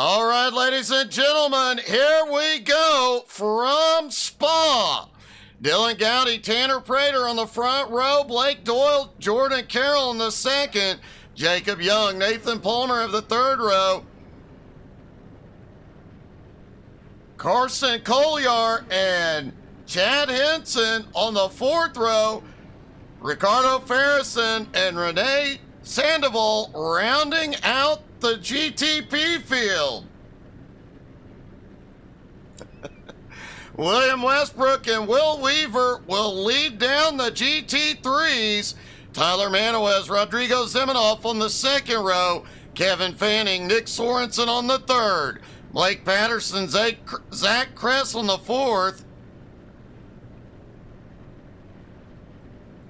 All right, ladies and gentlemen, here we go from Spa. Dylan Gowdy, Tanner Prater on the front row, Blake Doyle, Jordan Carroll in the second, Jacob Young, Nathan Palmer of the third row, Carson Collier and Chad Henson on the fourth row, Ricardo Farrison and Renee Sandoval rounding out the GTP field. William Westbrook and Will Weaver will lead down the GT3s. Tyler Manowes, Rodrigo Zimenoff on the second row. Kevin Fanning, Nick Sorensen on the third. Blake Patterson, Zach Kress on the fourth.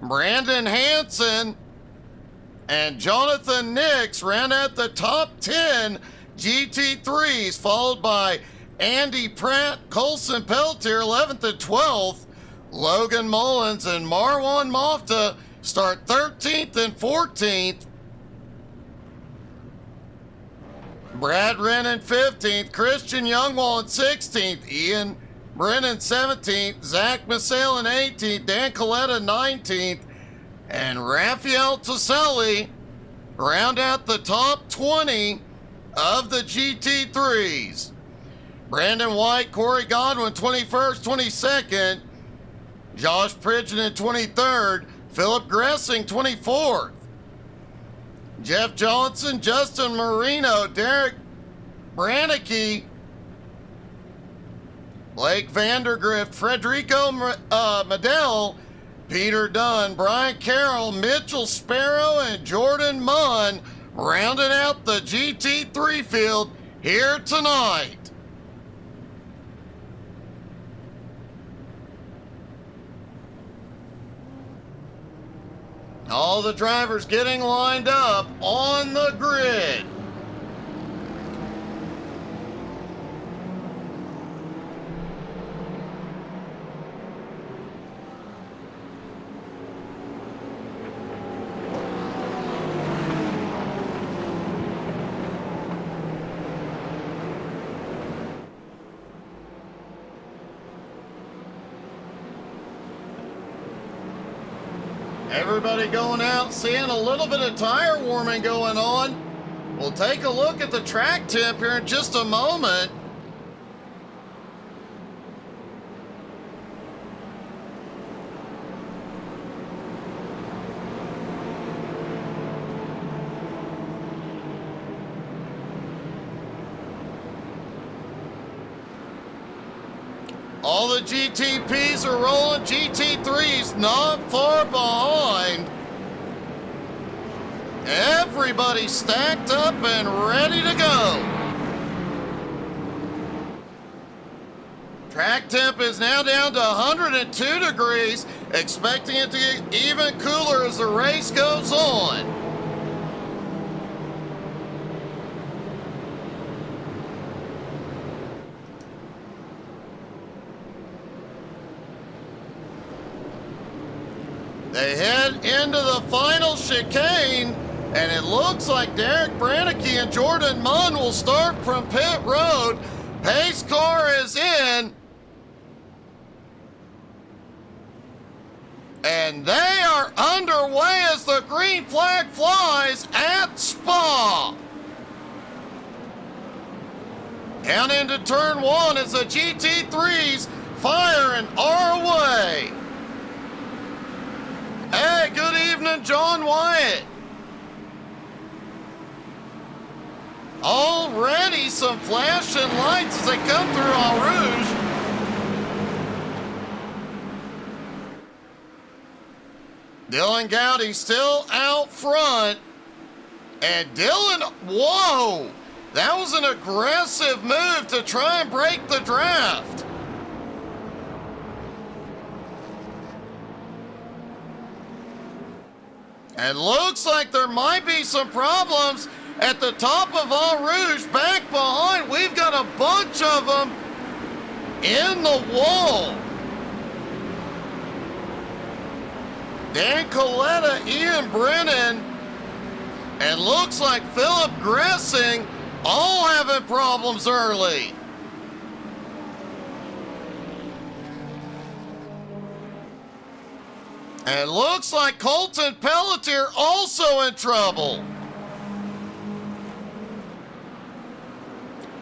Brandon Hansen and Jonathan Nix round out the top 10 GT3s, followed by Andy Pratt, Colson Peltier, 11th and 12th. Logan Mullins and Marwan Mofta start 13th and 14th. Brad Rennan 15th, Christian Youngwall 16th, Ian Brennan 17th, Zach Masalin 18th, Dan Coletta 19th, and Raphael Toselli round out the top 20 of the GT3s. Brandon White, Corey Godwin 21st, 22nd, Josh Pridgeon 23rd, Philip Gressing 24th, Jeff Johnson, Justin Marino, Derek Branicki, Blake Vandergrift, Frederico Medell, Peter Dunn, Brian Carroll, Mitchell Sparrow, and Jordan Munn rounding out the GT3 field here tonight. All the drivers getting lined up on the grid. Everybody going out, seeing a little bit of tire warming going on. We'll take a look at the track temp here in just a moment. All the GTPs are rolling, GT3s not far behind. Everybody stacked up and ready to go. Track temp is now down to 102 degrees, expecting it to get even cooler as the race goes on. They head into the final chicane, and it looks like Derek Branicki and Jordan Munn will start from pit road. Pace car is in, and they are underway as the green flag flies at Spa. Down into turn one as the GT3s firing our way. Hey, good evening, John Wyatt. Already some flashing lights as they come through Eau Rouge. Dylan Gowdy still out front. And Dylan, whoa, that was an aggressive move to try and break the draft. And looks like there might be some problems at the top of Eau Rouge. Back behind, we've got a bunch of them in the wall. Dan Coletta, Ian Brennan, and looks like Philip Gressing all having problems early. And looks like Colton Pelletier also in trouble.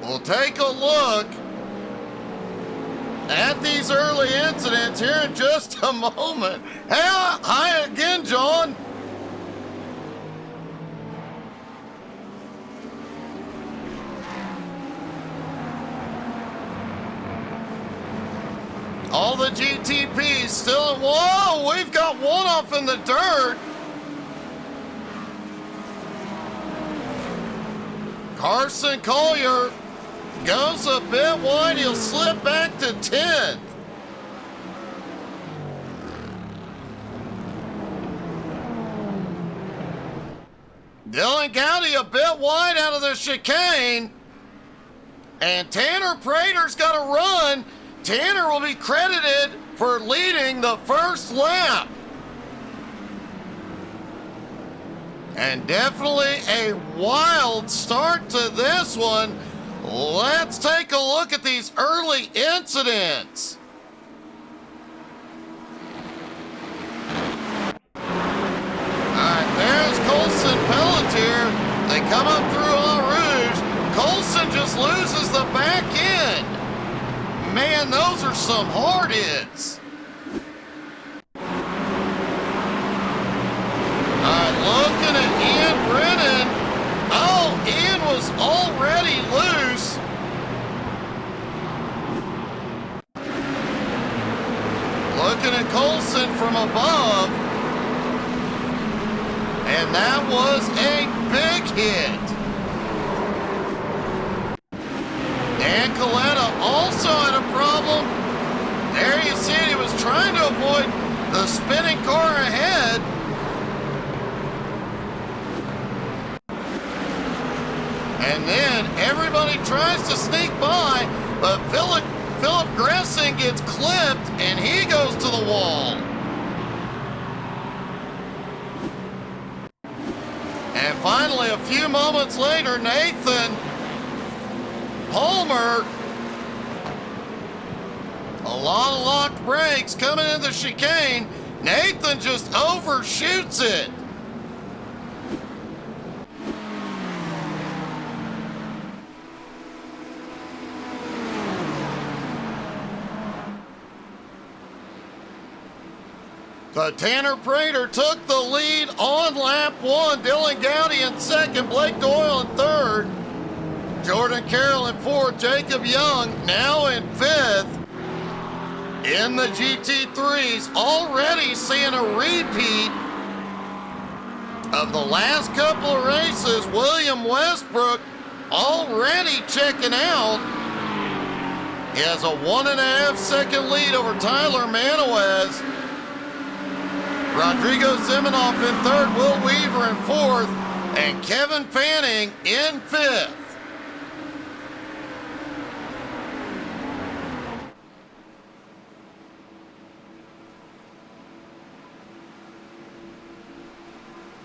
We'll take a look at these early incidents here in just a moment. Hey, hi again, John. All the GTPs still, whoa, we've got one off in the dirt. Carson Collier goes a bit wide, he'll slip back to 10th. Dylan Gowdy a bit wide out of the chicane. And Tanner Prater's got to run. Tanner will be credited for leading the first lap. And definitely a wild start to this one. Let's take a look at these early incidents. All right, there's Colson Pelletier. They come up through Eau Rouge. Colson just loses the back end. Man, those are some hard hits. All right, looking at Ian Brennan. Oh, Ian was already loose. Looking at Colson from above. And that was a big hit. Dan Coletta also had a problem. There you see it, he was trying to avoid the spinning car ahead. And then everybody tries to sneak by, but Philip Gressing gets clipped and he goes to the wall. And finally, a few moments later, Nathan Palmer, a lot of locked brakes coming in the chicane. Nathan just overshoots it. But Tanner Prater took the lead on lap one. Dylan Gowdy in second, Blake Doyle in third. Jordan Carroll in fourth, Jacob Young now in fifth. In the GT3s, already seeing a repeat of the last couple of races. William Westbrook already checking out. He has a 1.5 second lead over Tyler Manowes. Rodrigo Zimenoff in third, Will Weaver in fourth, and Kevin Fanning in fifth.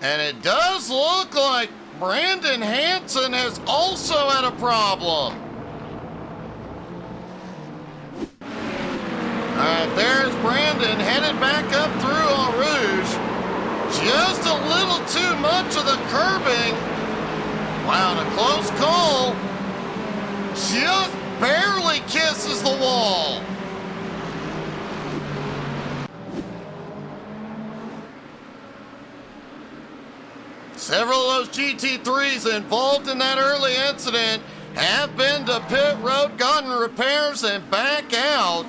And it does look like Brandon Hansen has also had a problem. All right, there's Brandon headed back up through Eau Rouge. Just a little too much of the curbing. Wow, and a close call. Just barely kisses the wall. Several of those GT3s involved in that early incident have been to pit road, gotten repairs, and back out.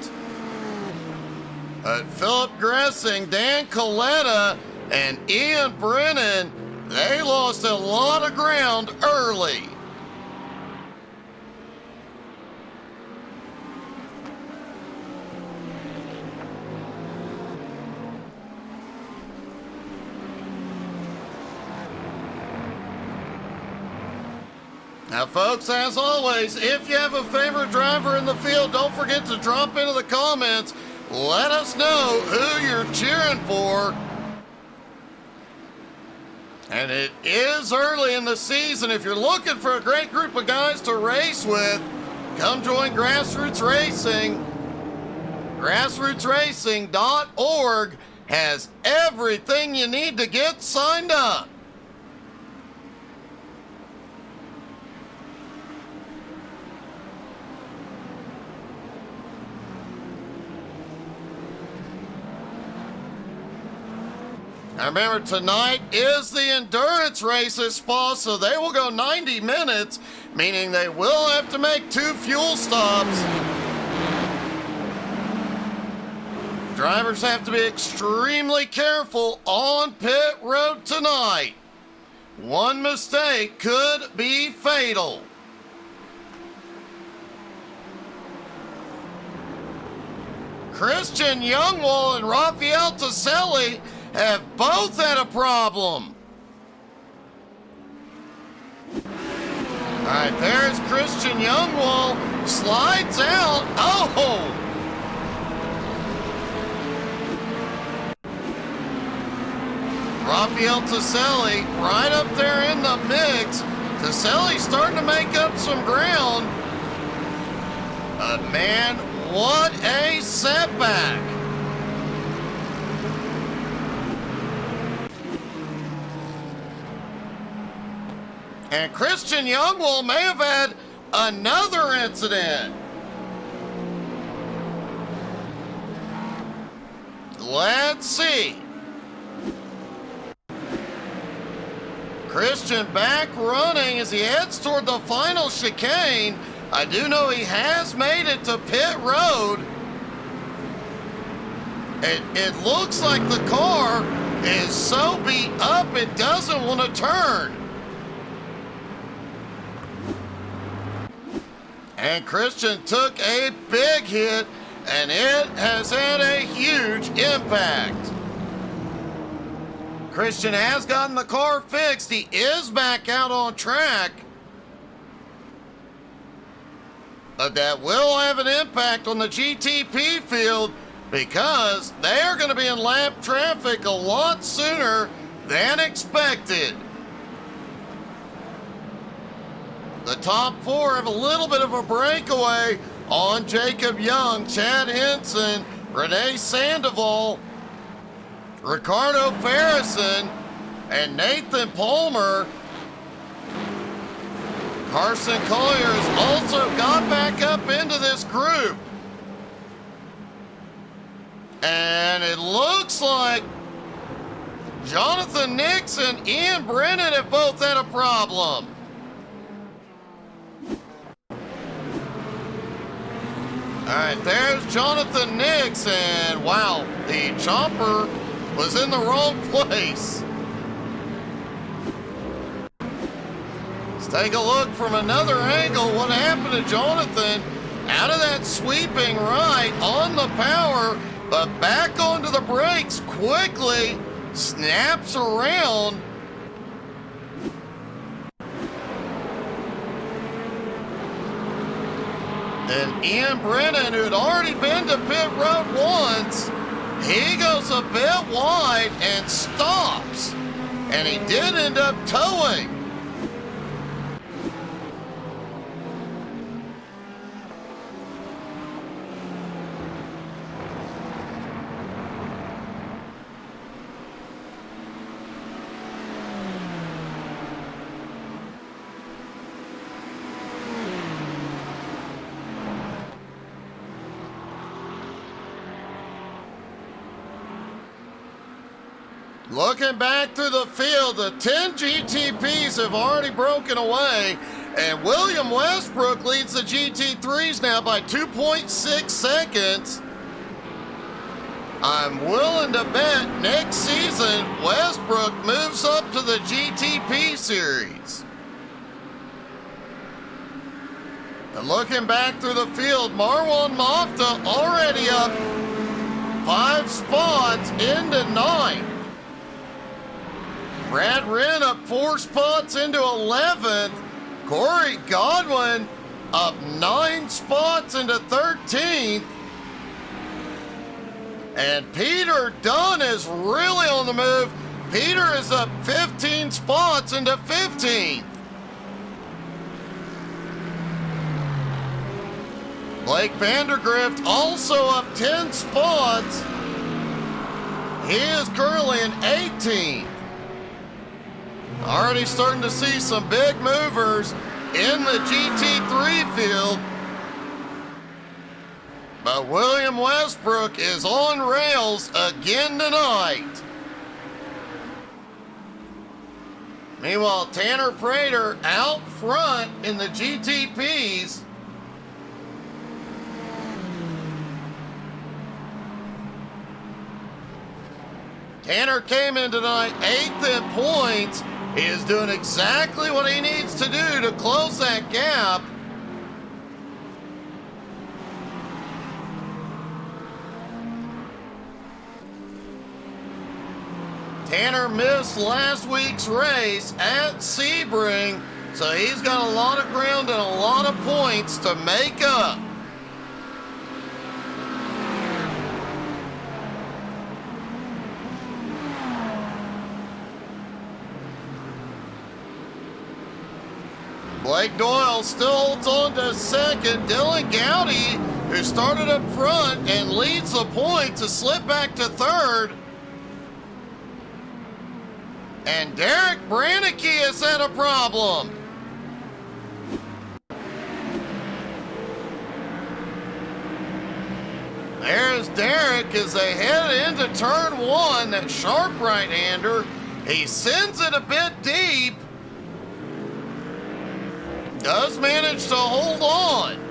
But Philip Gressing, Dan Coletta, and Ian Brennan, they lost a lot of ground early. Now, folks, as always, if you have a favorite driver in the field, don't forget to drop into the comments. Let us know who you're cheering for. And it is early in the season. If you're looking for a great group of guys to race with, come join Grassroots Racing. GrassrootsRacing.org has everything you need to get signed up. Now remember, tonight is the endurance races, Spa, so they will go 90 minutes, meaning they will have to make 2 fuel stops. Drivers have to be extremely careful on pit road tonight. One mistake could be fatal. Christian Youngwall and Rafael Toselli have both had a problem. All right, there's Christian Youngwall, slides out. Oh! Rafael Toselli right up there in the mix. Toselli starting to make up some ground. But man, what a setback. And Christian Youngwall may have had another incident. Let's see. Christian back running as he heads toward the final chicane. I do know he has made it to pit road. It looks like the car is so beat up it doesn't want to turn. And Christian took a big hit, and it has had a huge impact. Christian has gotten the car fixed. He is back out on track. But that will have an impact on the GTP field because they are going to be in lap traffic a lot sooner than expected. The top 4 have a little bit of a breakaway on Jacob Young, Chad Henson, Renee Sandoval, Ricardo Farrison, and Nathan Palmer. Carson Collier has also got back up into this group. And it looks like Jonathan Nix and Ian Brennan have both had a problem. All right, there's Jonathan Nix, and wow, the chomper was in the wrong place. Let's take a look from another angle. What happened to Jonathan? Out of that sweeping right on the power, but back onto the brakes quickly, snaps around. And Ian Brennan, who had already been to pit road once, he goes a bit wide and stops. And he did end up towing. Looking back through the field, the 10 GTPs have already broken away, and William Westbrook leads the GT3s now by 2.6 seconds. I'm willing to bet next season Westbrook moves up to the GTP series. And looking back through the field, Marwan Mafta already up 5 spots into 9th. Brad Wren up 4 spots into 11th. Corey Godwin up 9 spots into 13th. And Peter Dunn is really on the move. Peter is up 15 spots into 15th. Blake Vandergrift also up 10 spots. He is currently in 18th. Already starting to see some big movers in the GT3 field. But William Westbrook is on rails again tonight. Meanwhile, Tanner Prater out front in the GTPs. Tanner came in tonight 8th in points. He is doing exactly what he needs to do to close that gap. Tanner missed last week's race at Sebring, so he's got a lot of ground and a lot of points to make up. Blake Doyle still holds on to second. Dylan Gowdy, who started up front and leads the point, to slip back to third. And Derek Brannicky has had a problem. There's Derek as they head into turn one, that sharp right-hander. He sends it a bit deep. Does manage to hold on.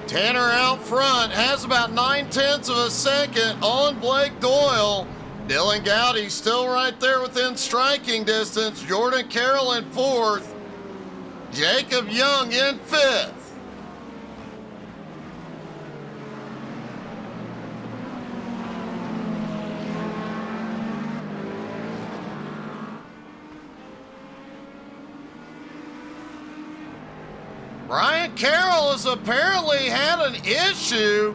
Tanner out front has about 9/10 of a second on Blake Doyle. Dylan Gowdy still right there within striking distance. Jordan Carroll in fourth. Jacob Young in fifth. Brian Carroll has apparently had an issue.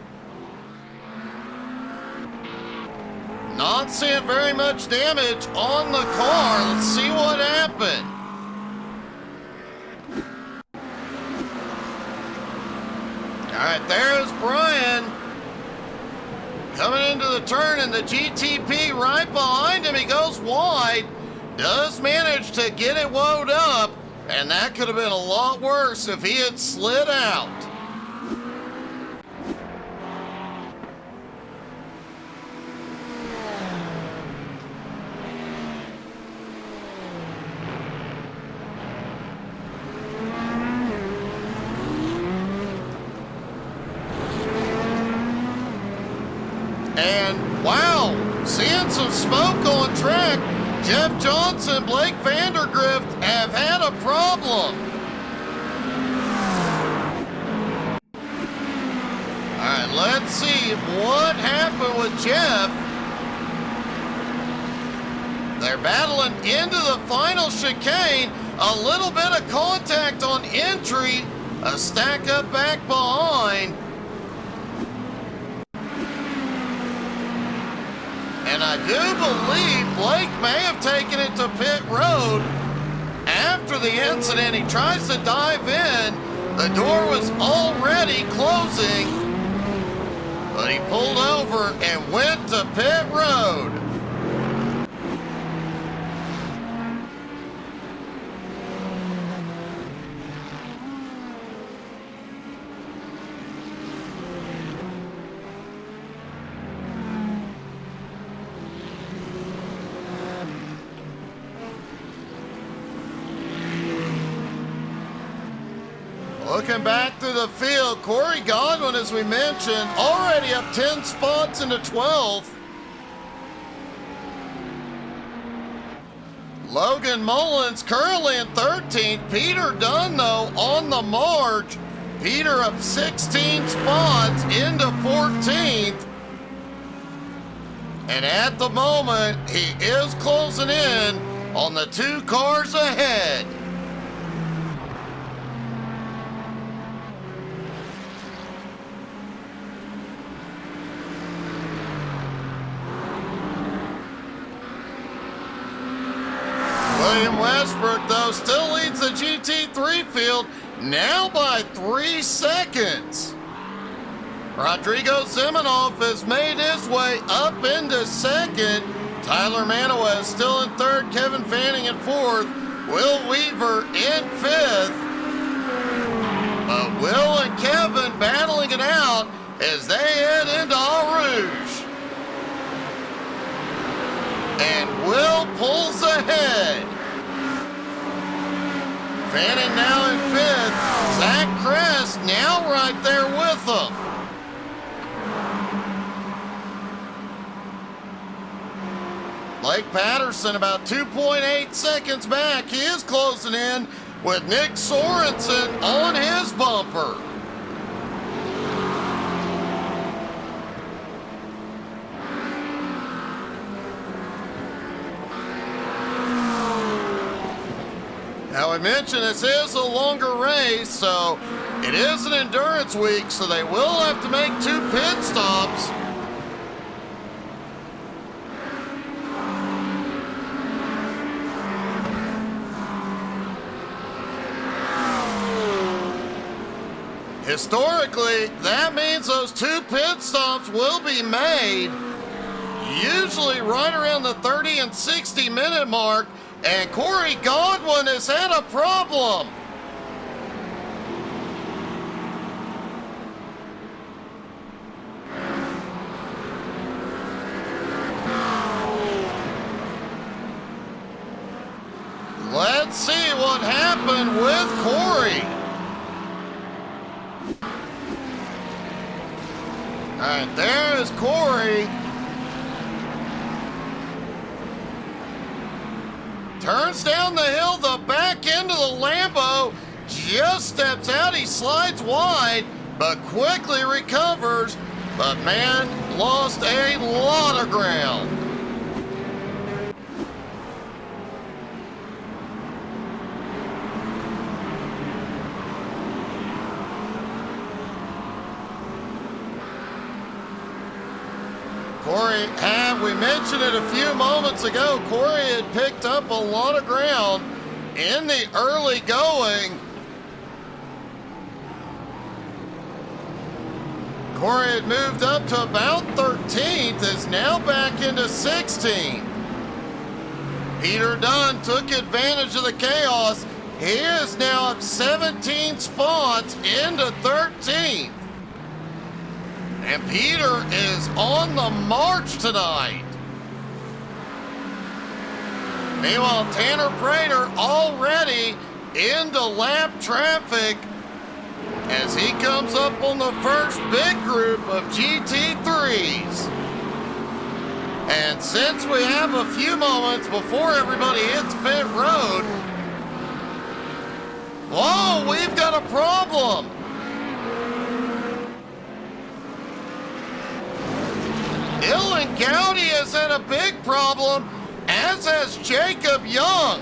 Not seeing very much damage on the car. Let's see what happened. All right, there's Brian coming into the turn in the GTP right behind him. He goes wide, does manage to get it wound up, and that could have been a lot worse if he had slid out. And wow, seeing some smoke on track. Jeff Johnson, Blake Vandergrift have had a problem. All right, let's see what happened with Jeff. They're battling into the final chicane. A little bit of contact on entry. A stack up back behind. And I do believe Blake may have taken it to pit road after the incident. He tries to dive in. The door was already closing, but he pulled over and went to pit road. Looking back through the field, Corey Godwin, as we mentioned, already up 10 spots into 12th. Logan Mullins currently in 13th. Peter Dunn, though, on the march. Peter up 16 spots into 14th. And at the moment, he is closing in on the 2 cars ahead. William Westbrook, though, still leads the GT3 field, now by 3 seconds. Rodrigo Zimenoff has made his way up into second. Tyler Manoa is still in third. Kevin Fanning in fourth. Will Weaver in fifth. But Will and Kevin battling it out as they head into Eau Rouge. And Will pulls ahead. Fanning now in fifth. Zach Kress now right there with them. Blake Patterson about 2.8 seconds back. He is closing in with Nick Sorensen on his bumper. Now, I mentioned this is a longer race, so it is an endurance week, so they will have to make 2 pit stops. Historically, that means those 2 pit stops will be made, usually right around the 30 and 60 minute mark, and Corey Godwin has had a problem. Let's see what happened with Corey. All right, there is Corey. Turns down the hill, the back end of the Lambo, just steps out, he slides wide, but quickly recovers. But man, lost a lot of ground. Corey, we mentioned it a few moments ago, Corey had picked up a lot of ground in the early going. Corey had moved up to about 13th, is now back into 16th. Peter Dunn took advantage of the chaos. He is now up 17 spots into 13th. And Peter is on the march tonight. Meanwhile, Tanner Prater already into lap traffic as he comes up on the first big group of GT3s. And since we have a few moments before everybody hits pit road, whoa, we've got a problem. Dylan Gowdy has had a big problem, as has Jacob Young.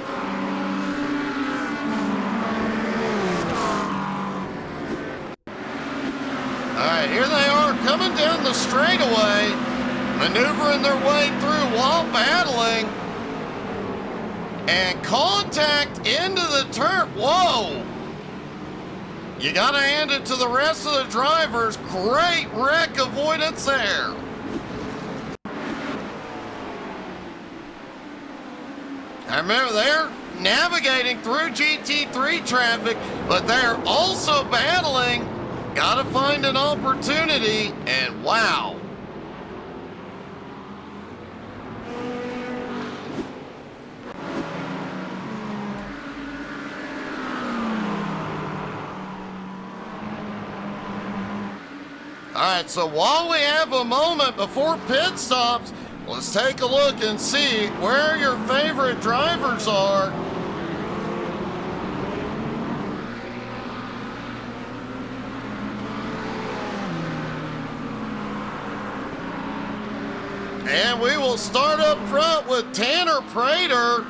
All right, here they are coming down the straightaway, maneuvering their way through while battling. And contact into the turf. Whoa! You got to hand it to the rest of the drivers. Great wreck avoidance there. I remember they're navigating through GT3 traffic, but they're also battling. Got to find an opportunity, and wow. All right, so while we have a moment before pit stops, let's take a look and see where your favorite drivers are. And we will start up front with Tanner Prater,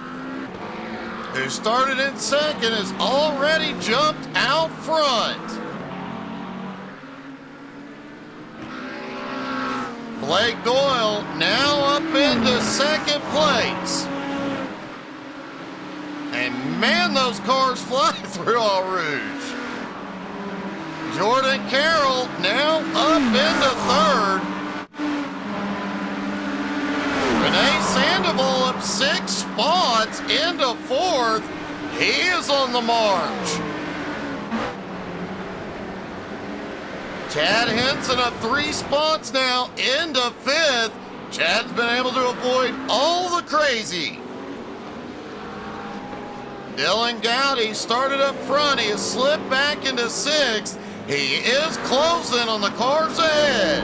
who started in second, has already jumped out front. Blake Doyle now up into second place. And man, those cars fly through Eau Rouge. Jordan Carroll now up into third. Renee Sandoval up 6 spots into fourth. He is on the march. Chad Henson up 3 spots now into fifth. Chad's been able to avoid all the crazy. Dylan Gowdy started up front. He has slipped back into sixth. He is closing on the cars ahead.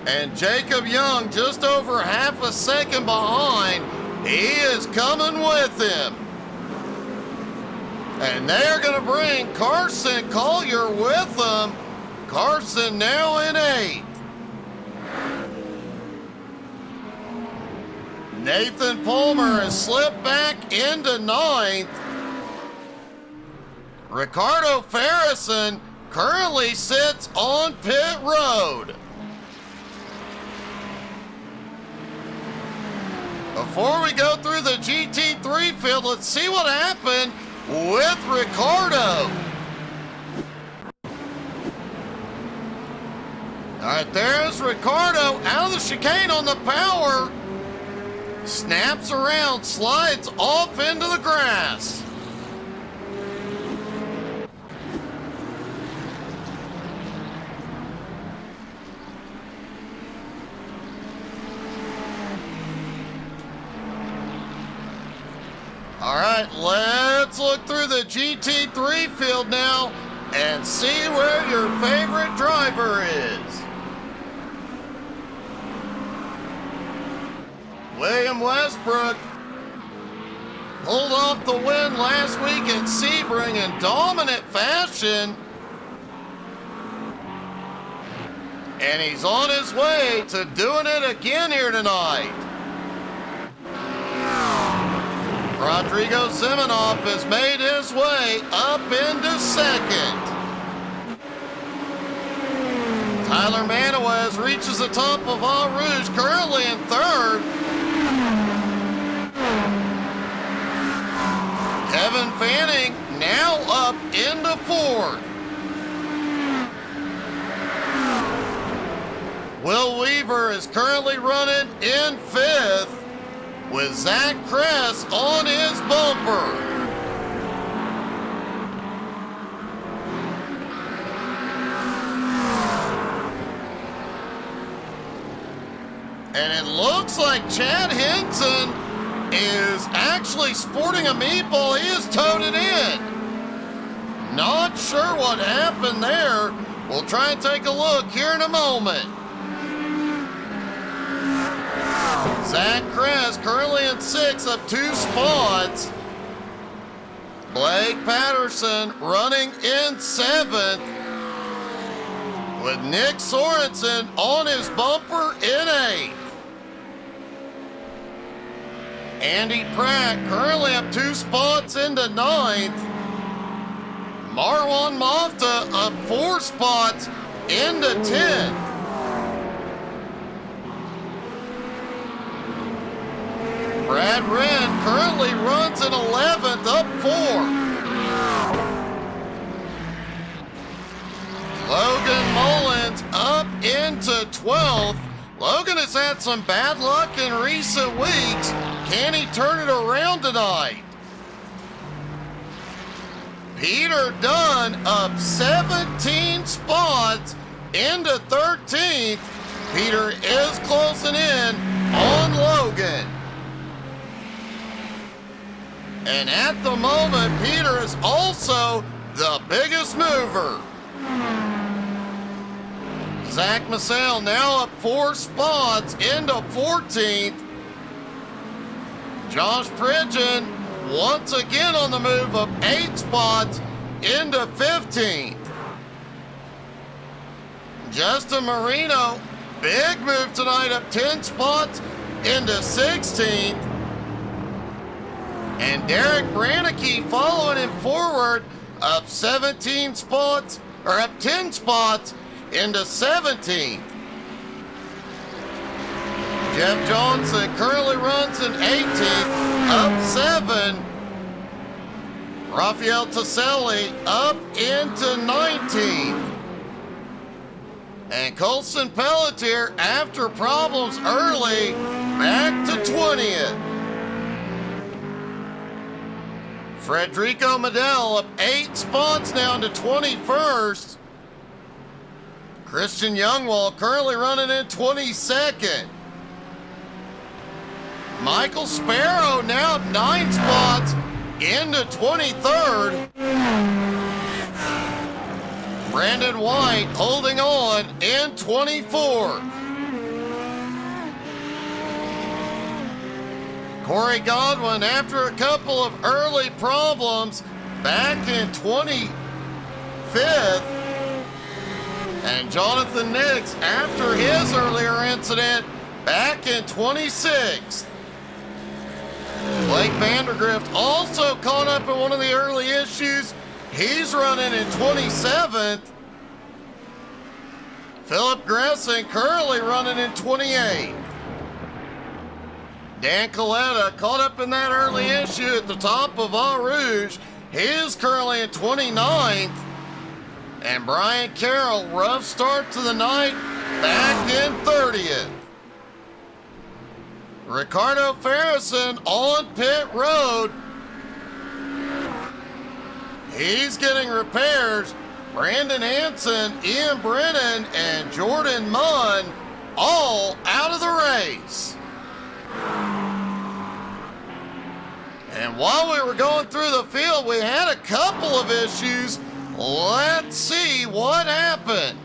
And Jacob Young just over half a second behind. He is coming with him. And they're going to bring Carson Collier with them. Carson now in 8th. Nathan Palmer has slipped back into 9th. Ricardo Farrison currently sits on pit road. Before we go through the GT3 field, let's see what happened with Ricardo. All right, there's Ricardo out of the chicane on the power. Snaps around, slides off into the grass. All right, let's look through the GT3 field now and see where your favorite driver is. William Westbrook pulled off the win last week at Sebring in dominant fashion. And he's on his way to doing it again here tonight. Rodrigo Zimenoff has made his way up into second. Tyler Manuez reaches the top of Eau Rouge, currently in third. Kevin Fanning now up into fourth. Will Weaver is currently running in fifth, with Zach Kress on his bumper. And it looks like Chad Henson is actually sporting a meatball. He has towed it in. Not sure what happened there. We'll try and take a look here in a moment. Zach Kress currently in 6th, up 2 spots. Blake Patterson running in 7th, with Nick Sorensen on his bumper in 8th. Andy Pratt currently up 2 spots into 9th. Marwan Mafta up 4 spots into 10th. Brad Wren currently runs in 11th, up 4. Logan Mullins up into 12th. Logan has had some bad luck in recent weeks. Can he turn it around tonight? Peter Dunn up 17 spots into 13th. Peter is closing in on Logan. And at the moment, Peter is also the biggest mover. Zach Massell now up 4 spots into 14th. Josh Pridgeon once again on the move, up 8 spots into 15th. Justin Marino Big move tonight, up 10 spots into 16th. And Derek Brannicky following him forward, up 17 spots, or up 10 spots into 17th. Jeff Johnson currently runs in 18th, up 7. Rafael Toselli up into 19th. And Colson Pelletier, after problems early, back to 20th. Frederico Medel up 8 spots down to 21st. Christian Youngwall currently running in 22nd. Michael Sparrow now up 9 spots into 23rd. Brandon White holding on in 24th. Corey Godwin, after a couple of early problems, back in 25th. And Jonathan Nix, after his earlier incident, back in 26th. Blake Vandergrift also caught up in one of the early issues. He's running in 27th. Philip Gressing currently running in 28th. Dan Coletta caught up in that early issue at the top of Eau Rouge. He's currently in 29th. And Brian Carroll, rough start to the night, back in 30th. Ricardo Farrison on pit road. He's getting repairs. Brandon Hansen, Ian Brennan, and Jordan Munn all out of the race. And while we were going through the field, we had a couple of issues. Let's see what happened.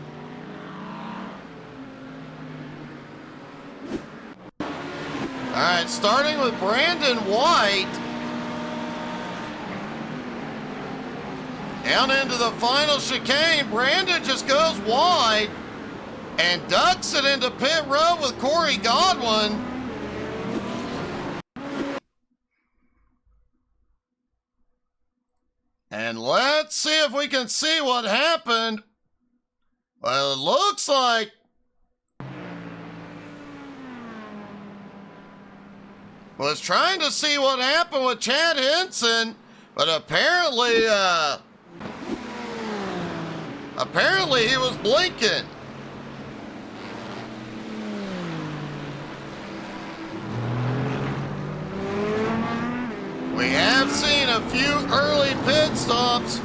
All right, starting with Brandon White. Down into the final chicane, Brandon just goes wide and ducks it into pit road with Corey Godwin. And let's see if we can see what happened. Well, it looks like was trying to see what happened with Chad Henson, but apparently he was blinking. We have seen a few early pit stops.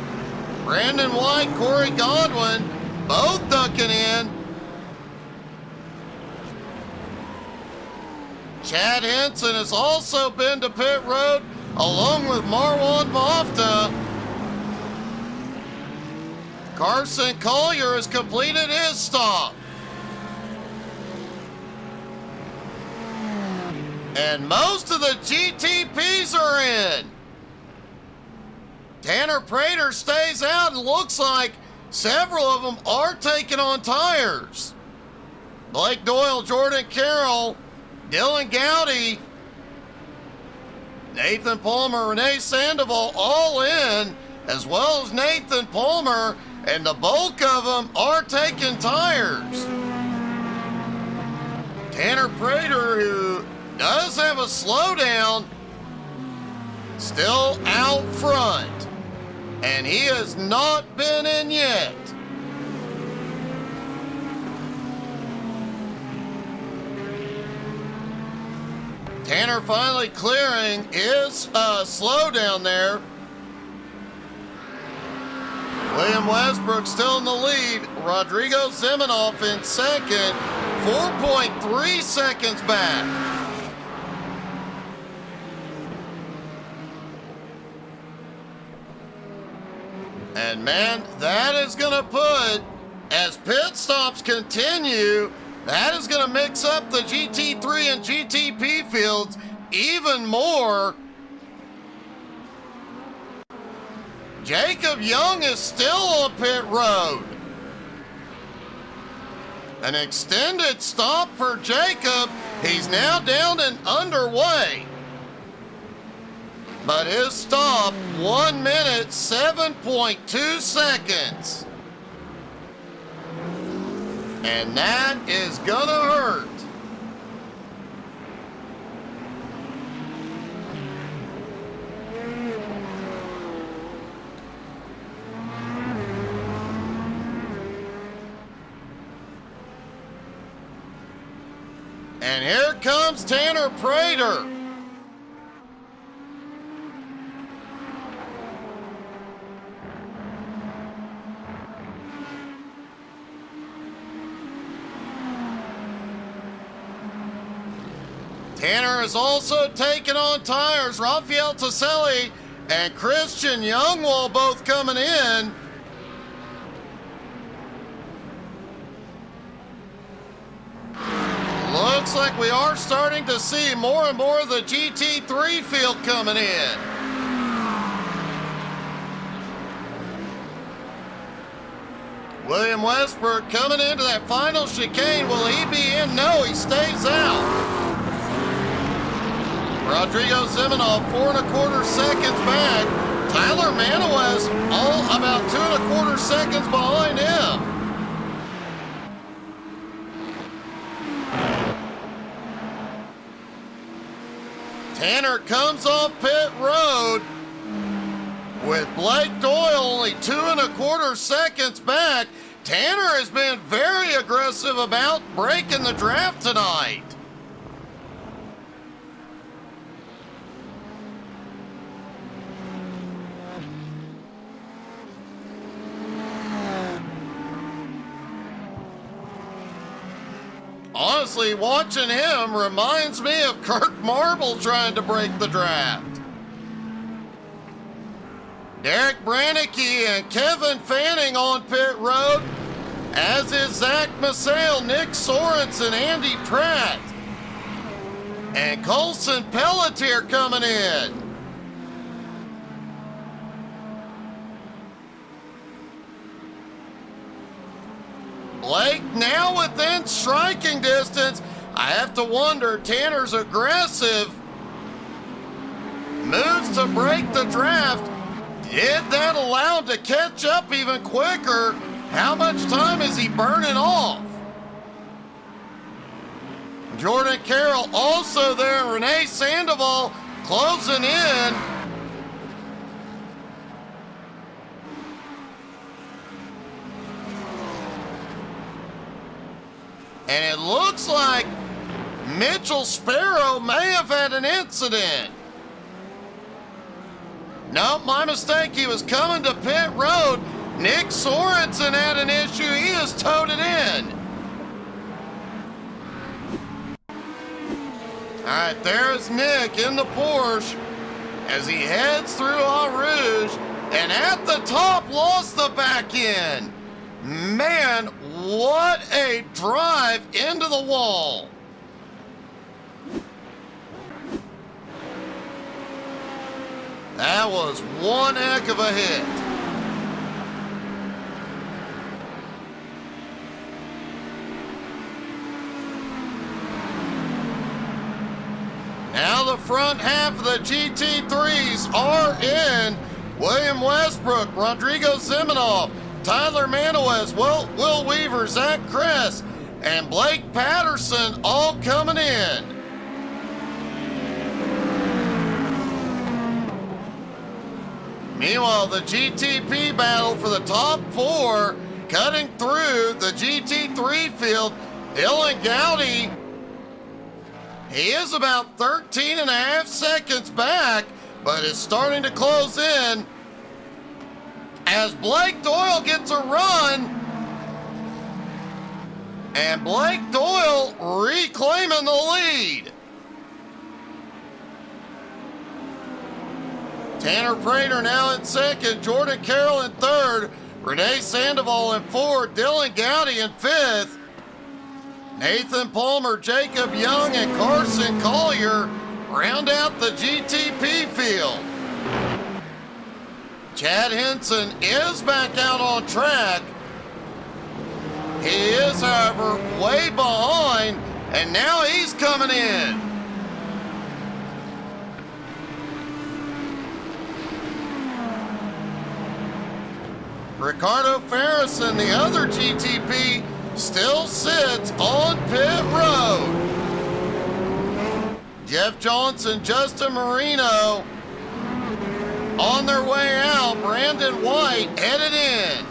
Brandon White, Corey Godwin, both ducking in. Chad Henson has also been to pit road, along with Marwan Mafta. Carson Collier has completed his stop. And most of the GTPs are in. Tanner Prater stays out and looks like several of them are taking on tires. Blake Doyle, Jordan Carroll, Dylan Gowdy, Nathan Palmer, Renee Sandoval all in, as well as Nathan Palmer, and the bulk of them are taking tires. Tanner Prater, who does have a slowdown, still out front, and he has not been in yet. Tanner finally clearing his slowdown there. William Westbrook still in the lead. Rodrigo Zimenoff in second, 4.3 seconds back. And man, that is going to put, as pit stops continue, that is going to mix up the GT3 and GTP fields even more. Jacob Young is still on pit road. An extended stop for Jacob. He's now down and underway. But his stop, 1 minute, 7.2 seconds. And that is gonna hurt. And here comes Tanner Prater. Tanner has also taken on tires. Rafael Toselli and Christian Youngwall both coming in. Looks like we are starting to see more and more of the GT3 field coming in. William Westbrook coming into that final chicane. Will he be in? No, he stays out. Rodrigo Zimenoff, 4.25 seconds back. Tyler Manowes, all about 2.25 seconds behind him. Tanner comes off pit road with Blake Doyle only 2.25 seconds back. Tanner has been very aggressive about breaking the draft tonight. Honestly, watching him reminds me of Kirk Marble trying to break the draft. Derek Brannicky and Kevin Fanning on pit road, as is Zach Massale, Nick Sorensen, Andy Pratt, and Colson Pelletier coming in. Blake now within striking distance. I have to wonder, Tanner's aggressive. Moves to break the draft. Did that allow him to catch up even quicker? How much time is he burning off? Jordan Carroll also there. Renee Sandoval closing in. And it looks like Mitchell Sparrow may have had an incident. No, my mistake. He was coming to pit road. Nick Sorensen had an issue. He has towed it in. All right, there's Nick in the Porsche as he heads through Eau Rouge, and at the top lost the back end. Man, what a drive into the wall. That was one heck of a hit. Now the front half of the GT3s are in. William Westbrook, Rodrigo Zimenoff, Tyler Manowes, Will Weaver, Zach Kress, and Blake Patterson all coming in. Meanwhile, the GTP battle for the top four, cutting through the GT3 field, Dylan Gowdy, he is about 13.5 seconds back, but is starting to close in as Blake Doyle gets a run. And Blake Doyle reclaiming the lead. Tanner Prater now in second, Jordan Carroll in third, Renee Sandoval in fourth, Dylan Gowdy in fifth, Nathan Palmer, Jacob Young, and Carson Collier round out the GTP field. Chad Henson is back out on track. He is, however, way behind, and now he's coming in. Ricardo Ferrison, the other GTP, still sits on pit road. Jeff Johnson, Justin Marino on their way out. Brandon White headed in.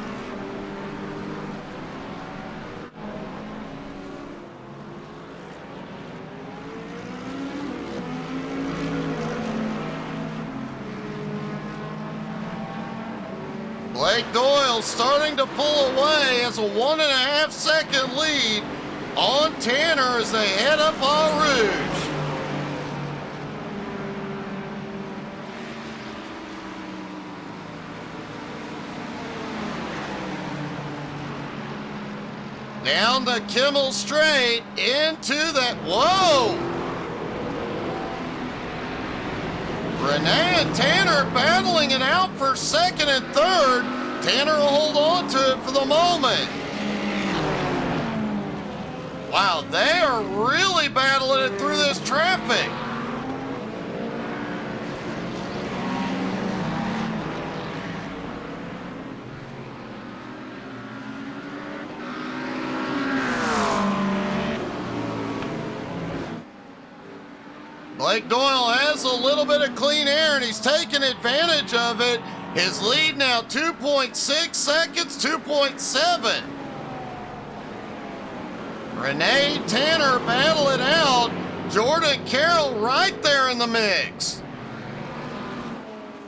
Blake Doyle starting to pull away, as a 1.5 second lead on Tanner as they head up Eau Rouge. Down the Kimmel Straight into that, whoa! Renee and Tanner battling it out for second and third. Tanner will hold on to it for the moment. Wow, they are really battling it through this traffic. Blake Doyle has a little bit of clean air, and he's taking advantage of it. His lead now 2.6 seconds, 2.7. Renee Tanner battle it out. Jordan Carroll right there in the mix.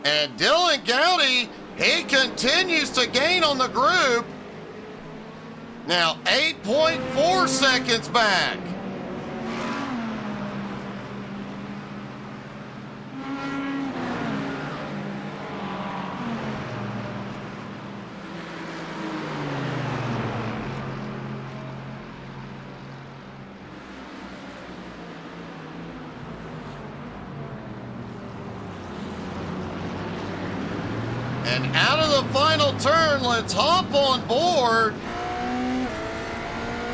And Dylan Gowdy, he continues to gain on the group. Now 8.4 seconds back. And out of the final turn, let's hop on board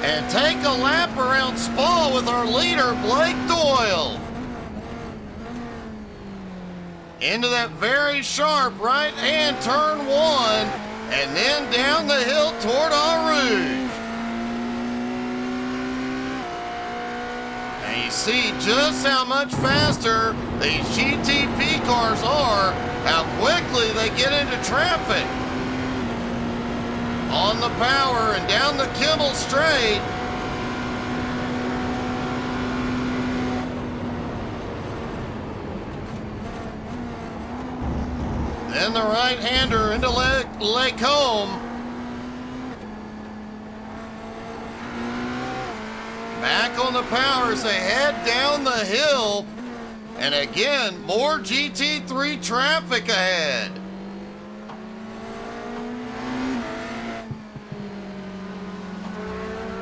and take a lap around Spa with our leader, Blake Doyle. Into that very sharp right-hand turn one, and then down the hill toward Eau Rouge. And you see just how much faster these GTP cars are, how quickly they get into traffic. On the power and down the Kimmel Straight. Then the right-hander into Lacombe. Back on the power as they head down the hill. And again, more GT3 traffic ahead.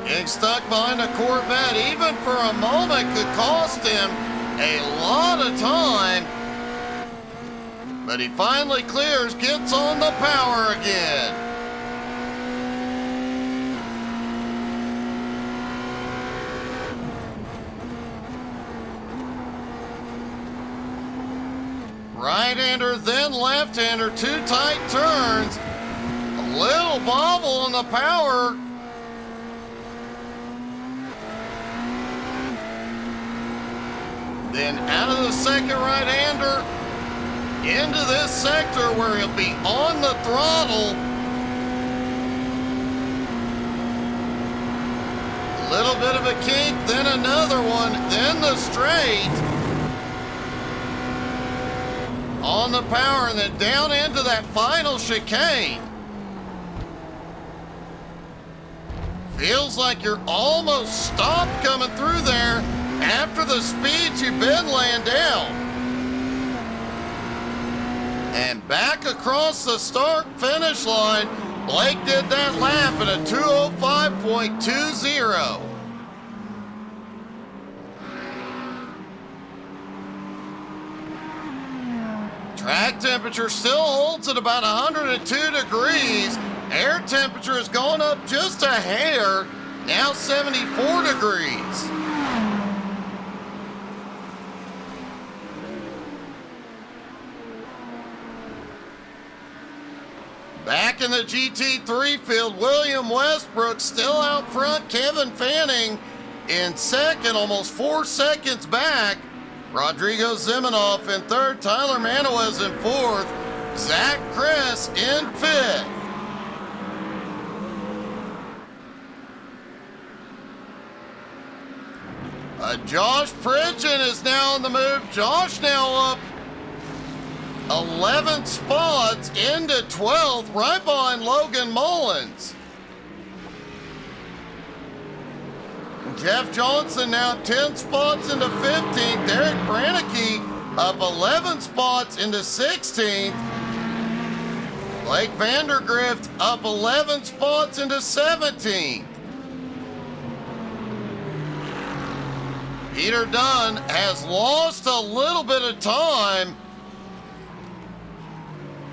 Getting stuck behind a Corvette, even for a moment, could cost him a lot of time. But he finally clears, gets on the power again. Right-hander, then left-hander, two tight turns. A little bobble on the power. Then out of the second right-hander, into this sector where he'll be on the throttle. A little bit of a kink, then another one, then the straight. On the power, and then down into that final chicane. Feels like you're almost stopped coming through there after the speeds you've been laying down. And back across the start finish line, Blake did that lap at a 2:05.20. Track temperature still holds at about 102 degrees, Air temperature has gone up just a hair, now 74 degrees. Back in the GT3 field, William Westbrook still out front. Kevin Fanning in second, almost 4 seconds back. Rodrigo Zimenoff in third. Tyler Manuez in fourth. Zach Kress in fifth. Josh Pridgeon is now on the move. Josh now up 11 spots into 12th, right behind Logan Mullins. Jeff Johnson now 10 spots into 15th. Derek Brannicky up 11 spots into 16th. Blake Vandergrift up 11 spots into 17th. Peter Dunn has lost a little bit of time.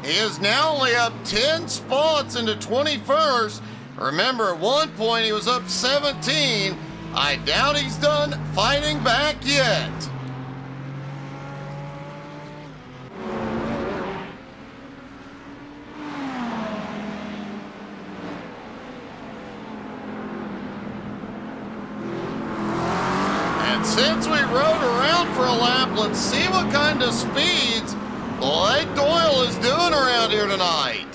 He is now only up 10 spots into 21st. Remember, at one point he was up 17. I doubt he's done fighting back yet. And since we rode around for a lap, let's see what kind of speeds Blake Doyle is doing around here tonight.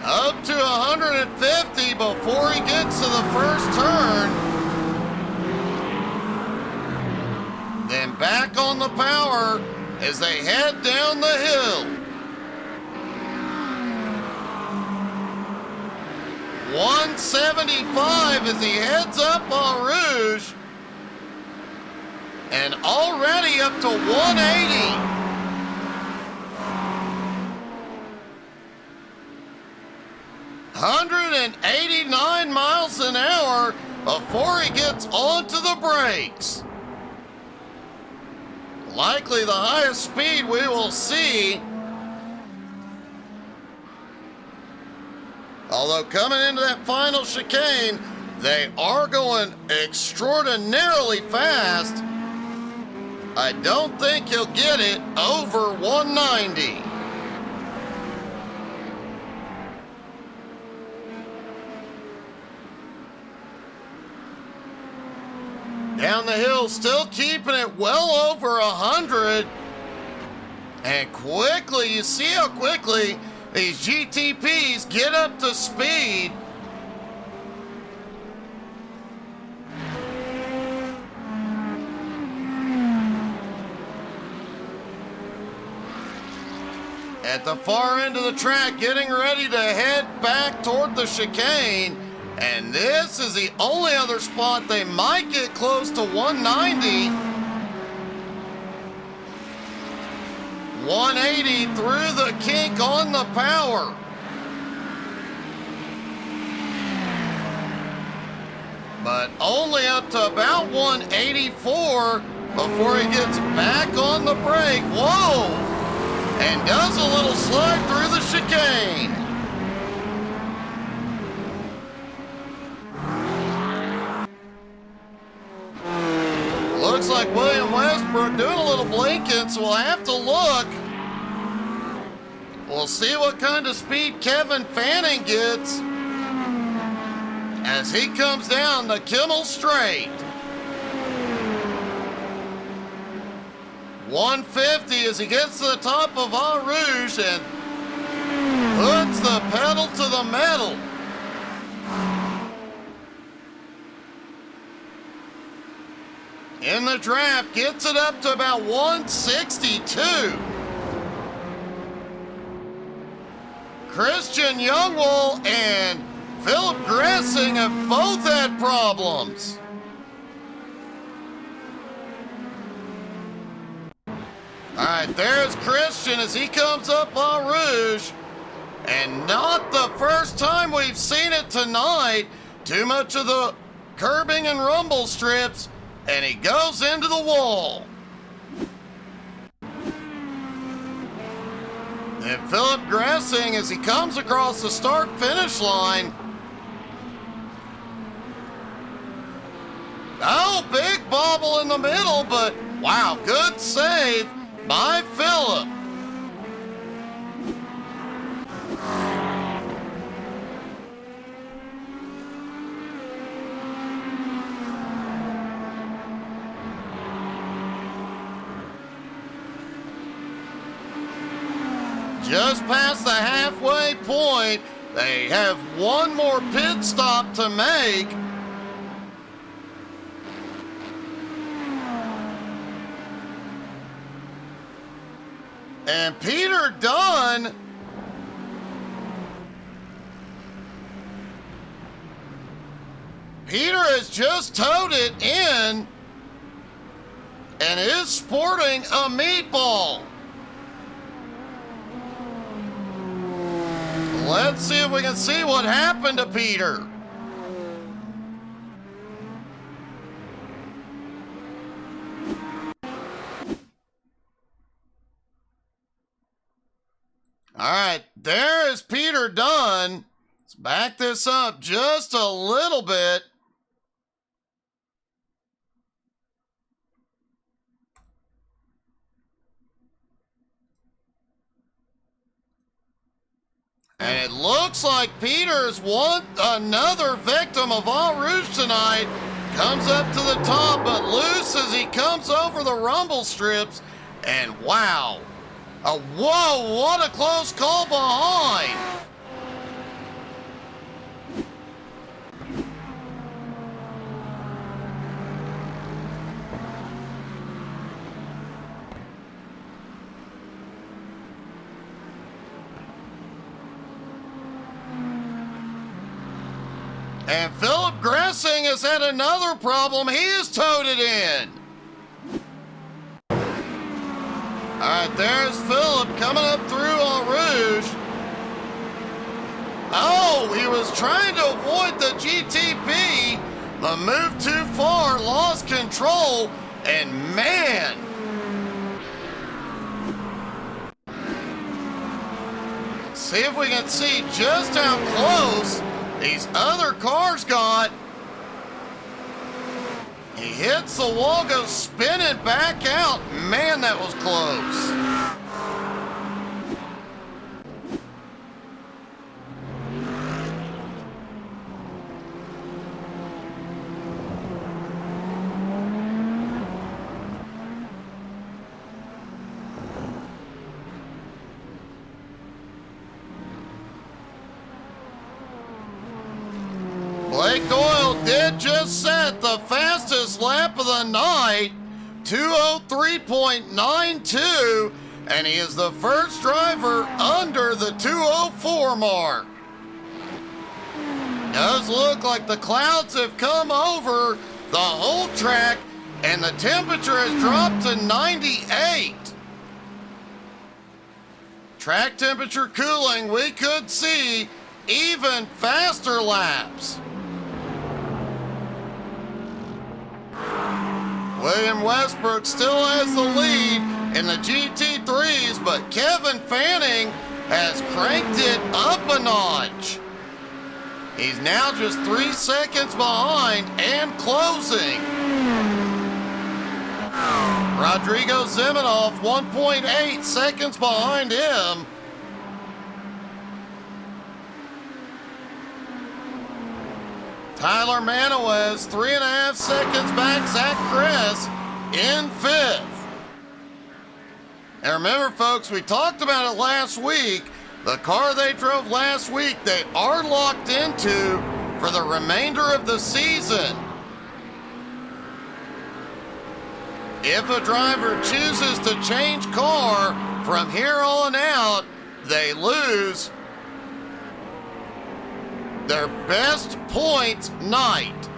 Up to 150 before he gets to the first turn. Then back on the power as they head down the hill. 175 as he heads up Eau Rouge. And already up to 180. 189 miles an hour before he gets onto the brakes. Likely the highest speed we will see. Although coming into that final chicane, they are going extraordinarily fast. I don't think he'll get it over 190. Down the hill, still keeping it well over 100. And quickly, you see how quickly these GTPs get up to speed. At the far end of the track, getting ready to head back toward the chicane. And this is the only other spot they might get close to 190. 180 through the kink on the power. But only up to about 184 before he gets back on the brake. Whoa! And does a little slide through the chicane. Looks like William Westbrook doing a little blinking, so we'll have to look. We'll see what kind of speed Kevin Fanning gets as he comes down the Kimmel Straight. 150 as he gets to the top of Eau Rouge and puts the pedal to the metal. In the draft, gets it up to about 162. Christian Youngwall and Philip Gressing have both had problems. All right, there's Christian as he comes up Eau Rouge. And not the first time we've seen it tonight. Too much of the curbing and rumble strips. And he goes into the wall. Then And Philip Gressing, as he comes across the start-finish line. Oh, big bobble in the middle, but wow, good save by Philip. Just past the halfway point, they have one more pit stop to make. And Peter Dunn has just towed it in and is sporting a meatball. Let's see if we can see what happened to Peter. All right, there is Peter Dunn. Let's back this up just a little bit. And it looks like Peter's another victim of All Rouge tonight. Comes up to the top, but loose as he comes over the rumble strips. And wow. Whoa, what a close call behind. And Philip Gressing has had another problem. He has towed it in. All right, there's Philip coming up through All Rouge. Oh, he was trying to avoid the GTP, but moved too far, lost control, and man. See if we can see just how close these other cars got. He hits the wall, goes spinning back out. Man, that was close. Blake Doyle did just set the fastest lap of the night, 2:03.92, and he is the first driver under the 2:04 mark. Does look like the clouds have come over the whole track, and the temperature has dropped to 98. Track temperature cooling, we could see even faster laps. William Westbrook still has the lead in the GT3s, but Kevin Fanning has cranked it up a notch. He's now just 3 seconds behind and closing. Rodrigo Ziminov, 1.8 seconds behind him. Tyler Manowes, 3.5 seconds back. Zach Kress in 5th. And remember, folks, we talked about it last week. The car they drove last week, they are locked into for the remainder of the season. If a driver chooses to change car from here on out, they lose their best point night.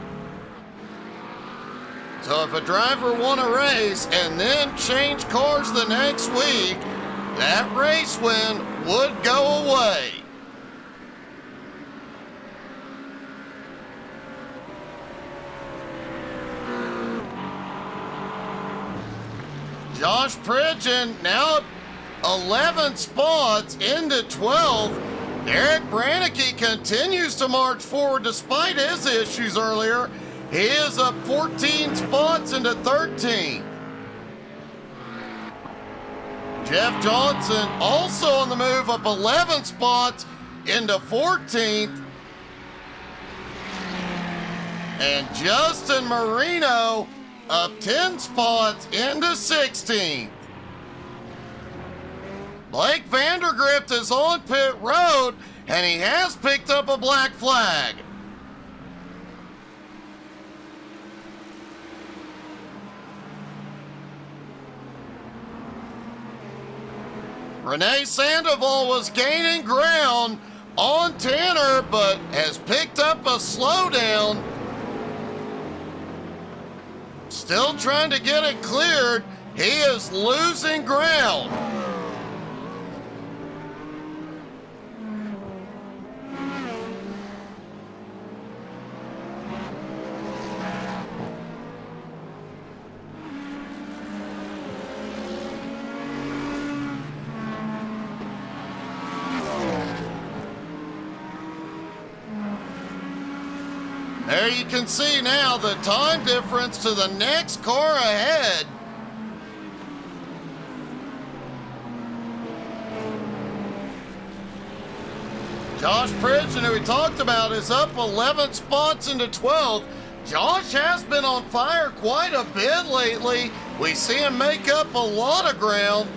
So if a driver won a race and then changed cars the next week, that race win would go away. Josh Pridgeon now 11 spots into 12th. Derek Brannicky continues to march forward despite his issues earlier. He is up 14 spots into 13th. Jeff Johnson also on the move, up 11 spots into 14th. And Justin Marino up 10 spots into 16th. Blake Vandergrift is on pit road, and he has picked up a black flag. Renee Sandoval was gaining ground on Tanner, but has picked up a slowdown. Still trying to get it cleared. He is losing ground. There you can see now the time difference to the next car ahead. Josh Pridgeon, who we talked about, is up 11 spots into 12th. Josh has been on fire quite a bit lately. We see him make up a lot of ground.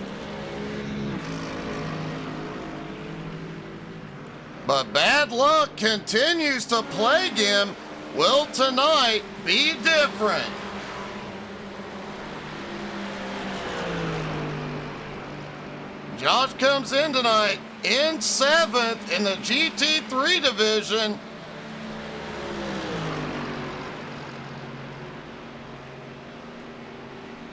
But bad luck continues to plague him. Will tonight be different? Josh comes in tonight in 7th in the GT3 division.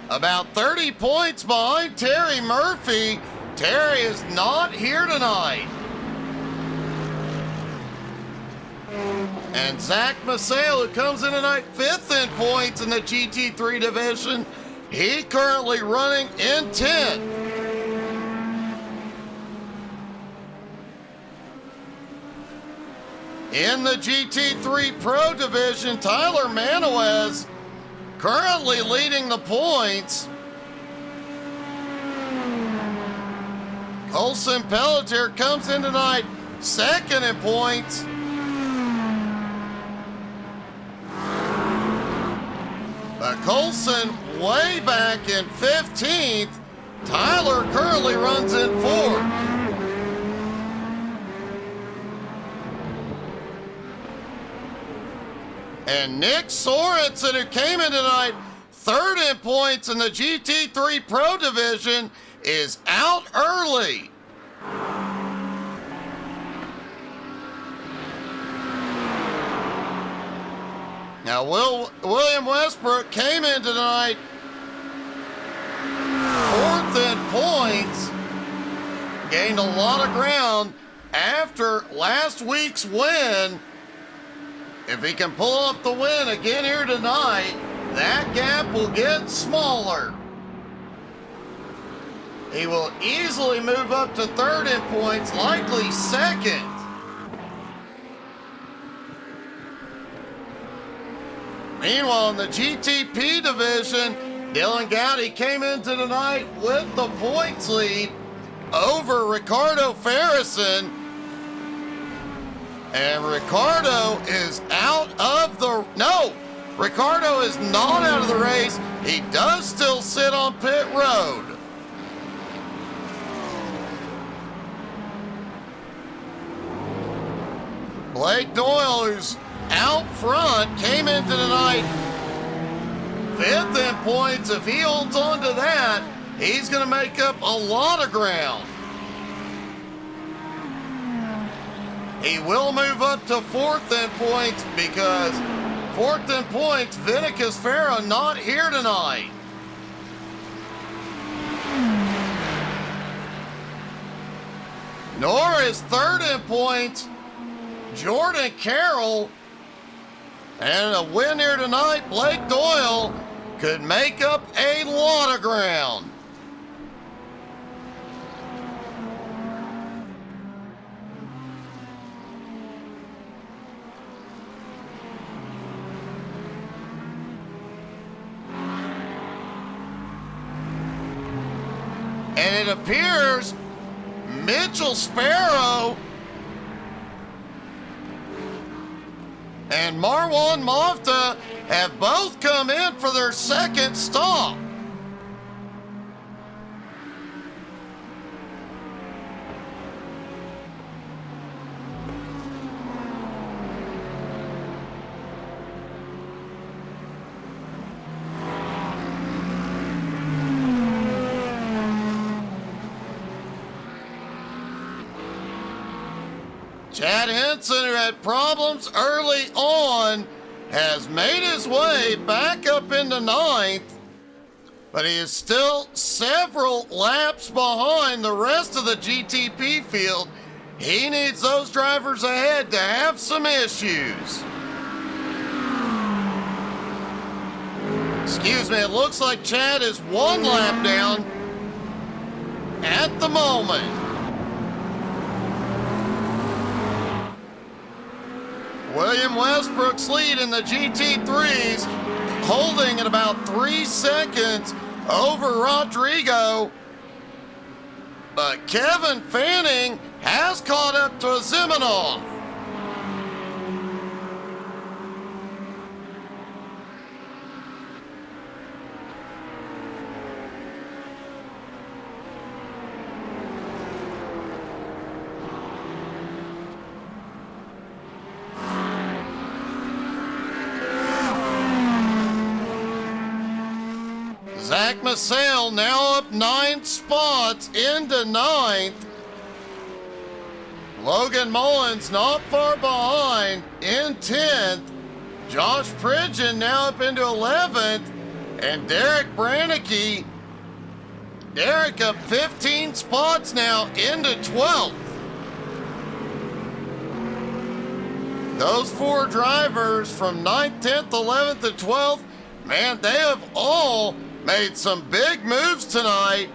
About 30 points behind Terry Murphy. Terry is not here tonight. And Zach Masail, who comes in tonight 5th in points in the GT3 division, he currently running in 10th. In the GT3 Pro division, Tyler Manuez currently leading the points. Colson Pelletier comes in tonight 2nd in points. But Colson way back in 15th. Tyler currently runs in 4th. And Nick Sorensen, who came in tonight 3rd in points in the GT3 Pro division, is out early. Now, William Westbrook came in tonight 4th in points, gained a lot of ground after last week's win. If he can pull off the win again here tonight, that gap will get smaller. He will easily move up to 3rd in points, likely 2nd. Meanwhile, in the GTP division, Dylan Gowdy came into tonight with the points lead over Ricardo Farrison. And Ricardo is out of the... No! Ricardo is not out of the race. He does still sit on pit road. Blake Doyle, who's out front, came into tonight 5th in points. If he holds on to that, he's going to make up a lot of ground. He will move up to 4th in points because 4th in points, Vinicus Farah not here tonight. Nor is 3rd in points, Jordan Carroll. And a win here tonight, Blake Doyle could make up a lot of ground. And it appears Mitchell Sparrow and Marwan Mofta have both come in for their second stop. Chad Henson, who had problems early on, has made his way back up into ninth, but he is still several laps behind the rest of the GTP field. He needs those drivers ahead to have some issues. Excuse me, it looks like Chad is one lap down at the moment. William Westbrook's lead in the GT3s, holding at about 3 seconds over Rodrigo. But Kevin Fanning has caught up to Zimanov. Zach Massell now up 9 spots into 9th. Logan Mullins not far behind in 10th. Josh Pridgeon now up into 11th. And Derek Brannicky, Derek up 15 spots now into 12th. Those 4 drivers from 9th, 10th, 11th, and 12th, man, they have all made some big moves tonight.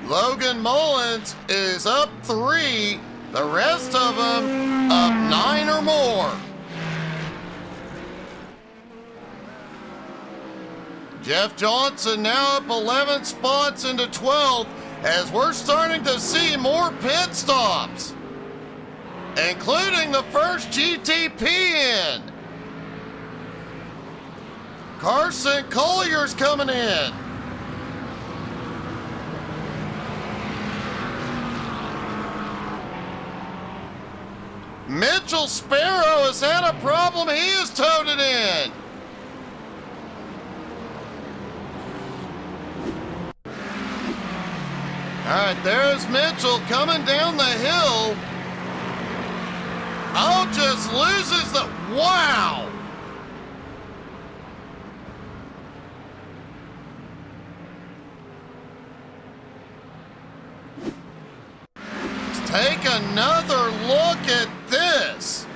Logan Mullins is up 3. The rest of them up 9 or more. Jeff Johnson now up 11 spots into 12th as we're starting to see more pit stops, including the first GTP in. Carson Collier's coming in. Mitchell Sparrow has had a problem. He has towed it in. All right, there's Mitchell coming down the hill. Oh, just loses the, wow. Let's take another look at this.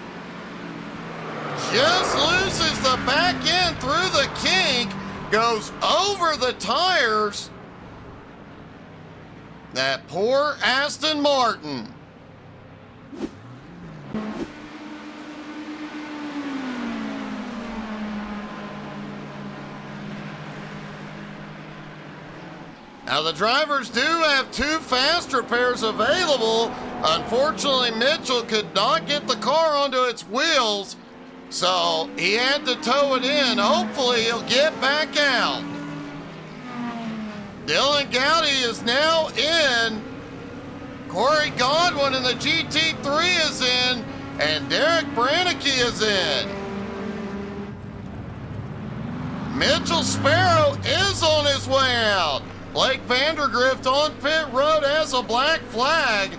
Just loses the back end through the kink, goes over the tires. That poor Aston Martin. Now the drivers do have 2 fast repairs available. Unfortunately, Mitchell could not get the car onto its wheels, so he had to tow it in. Hopefully he'll get back out. Dylan Gowdy is now in. Corey Godwin in the GT3 is in, and Derek Brannicky is in. Mitchell Sparrow is on his way out. Blake Vandergrift on pit road has a black flag.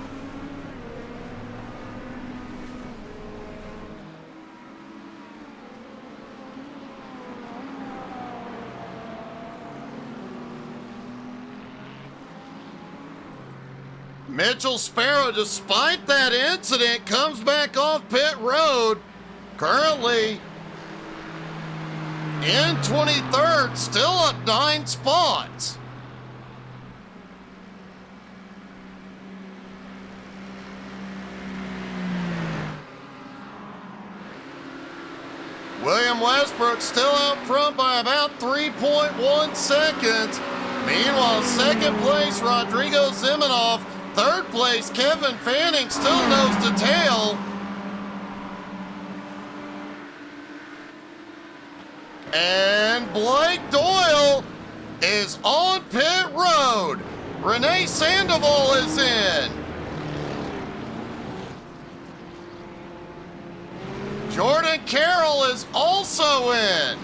Mitchell Sparrow, despite that incident, comes back off pit road. Currently in 23rd, still up 9 spots. William Westbrook still out front by about 3.1 seconds. Meanwhile, second place, Rodrigo Zimenoff. Third place, Kevin Fanning, still nose to tail. And Blake Doyle is on pit road. Renee Sandoval is in. Jordan Carroll is also in.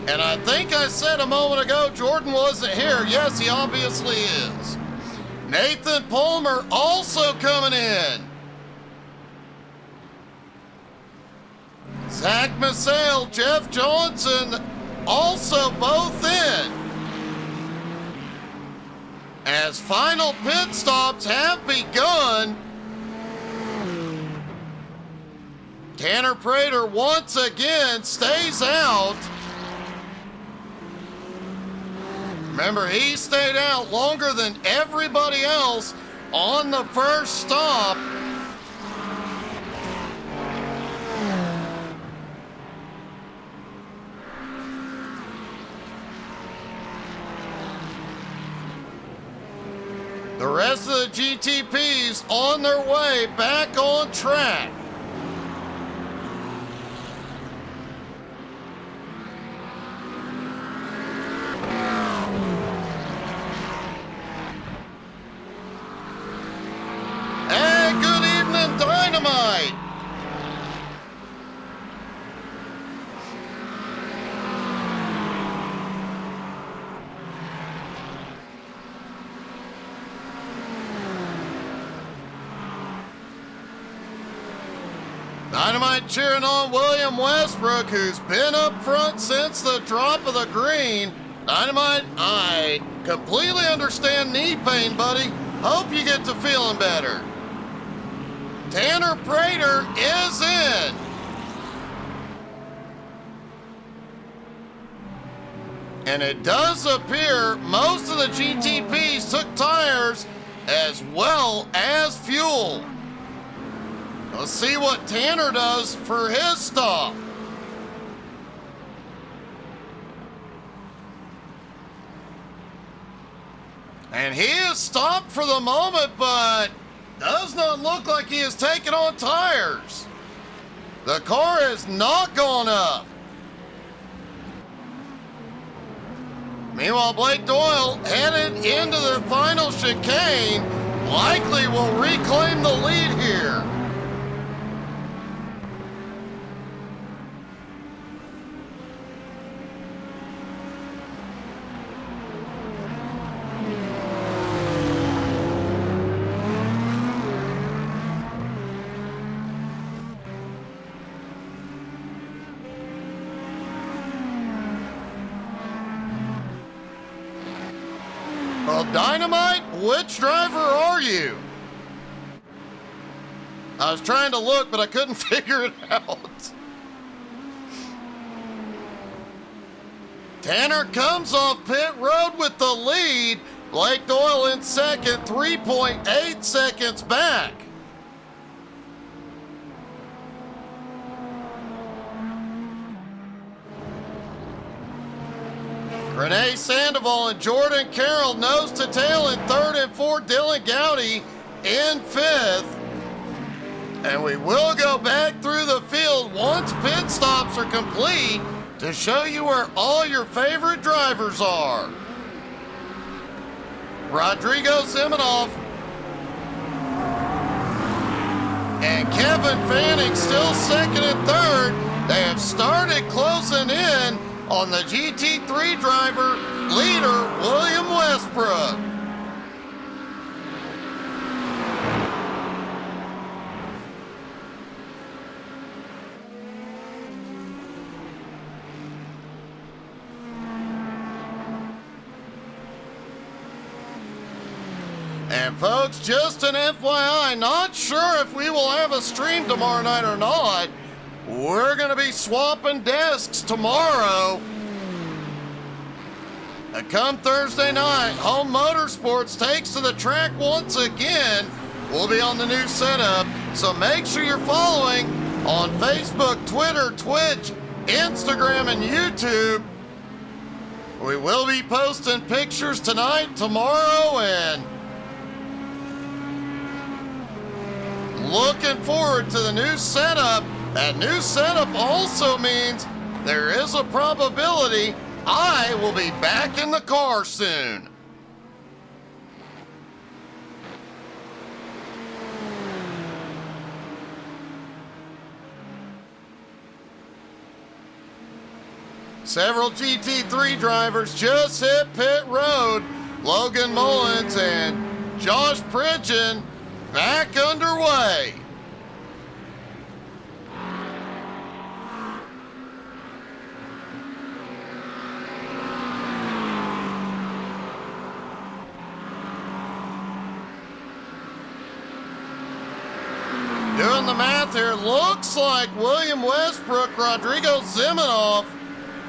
And I think I said a moment ago Jordan wasn't here. Yes, he obviously is. Nathan Palmer also coming in. Zach Massale, Jeff Johnson also both in. As final pit stops have begun, Tanner Prater once again stays out. Remember, he stayed out longer than everybody else on the first stop. The rest of the GTPs on their way back on track. Hey, good evening, Dynamite. Dynamite cheering on William Westbrook, who's been up front since the drop of the green. Dynamite, I completely understand knee pain, buddy. Hope you get to feeling better. Tanner Prater is in. And it does appear most of the GTPs took tires as well as fuel. Let's see what Tanner does for his stop. And he is stopped for the moment, but does not look like he is taking on tires. The car has not gone up. Meanwhile, Blake Doyle headed into the final chicane, likely will reclaim the lead here. Well, Dynamite, which driver are you? I was trying to look, but I couldn't figure it out. Tanner comes off pit road with the lead. Blake Doyle in second, 3.8 seconds back. Renee Sandoval and Jordan Carroll nose to tail in third and fourth. Dylan Gowdy in fifth. And we will go back through the field once pit stops are complete to show you where all your favorite drivers are. Rodrigo Zimenoff and Kevin Fanning still second and third. They have started closing in on the GT3 driver, leader William Westbrook. And folks, just an FYI, not sure if we will have a stream tomorrow night or not. We're going to be swapping desks tomorrow. Come Thursday night, Home Motorsports takes to the track once again. We'll be on the new setup, so make sure you're following on Facebook, Twitter, Twitch, Instagram, and YouTube. We will be posting pictures tonight, tomorrow, and looking forward to the new setup. That new setup also means there is a probability I will be back in the car soon. Several GT3 drivers just hit pit road. Logan Mullins and Josh Pridgeon back underway. Doing the math here, looks like William Westbrook, Rodrigo Zimenoff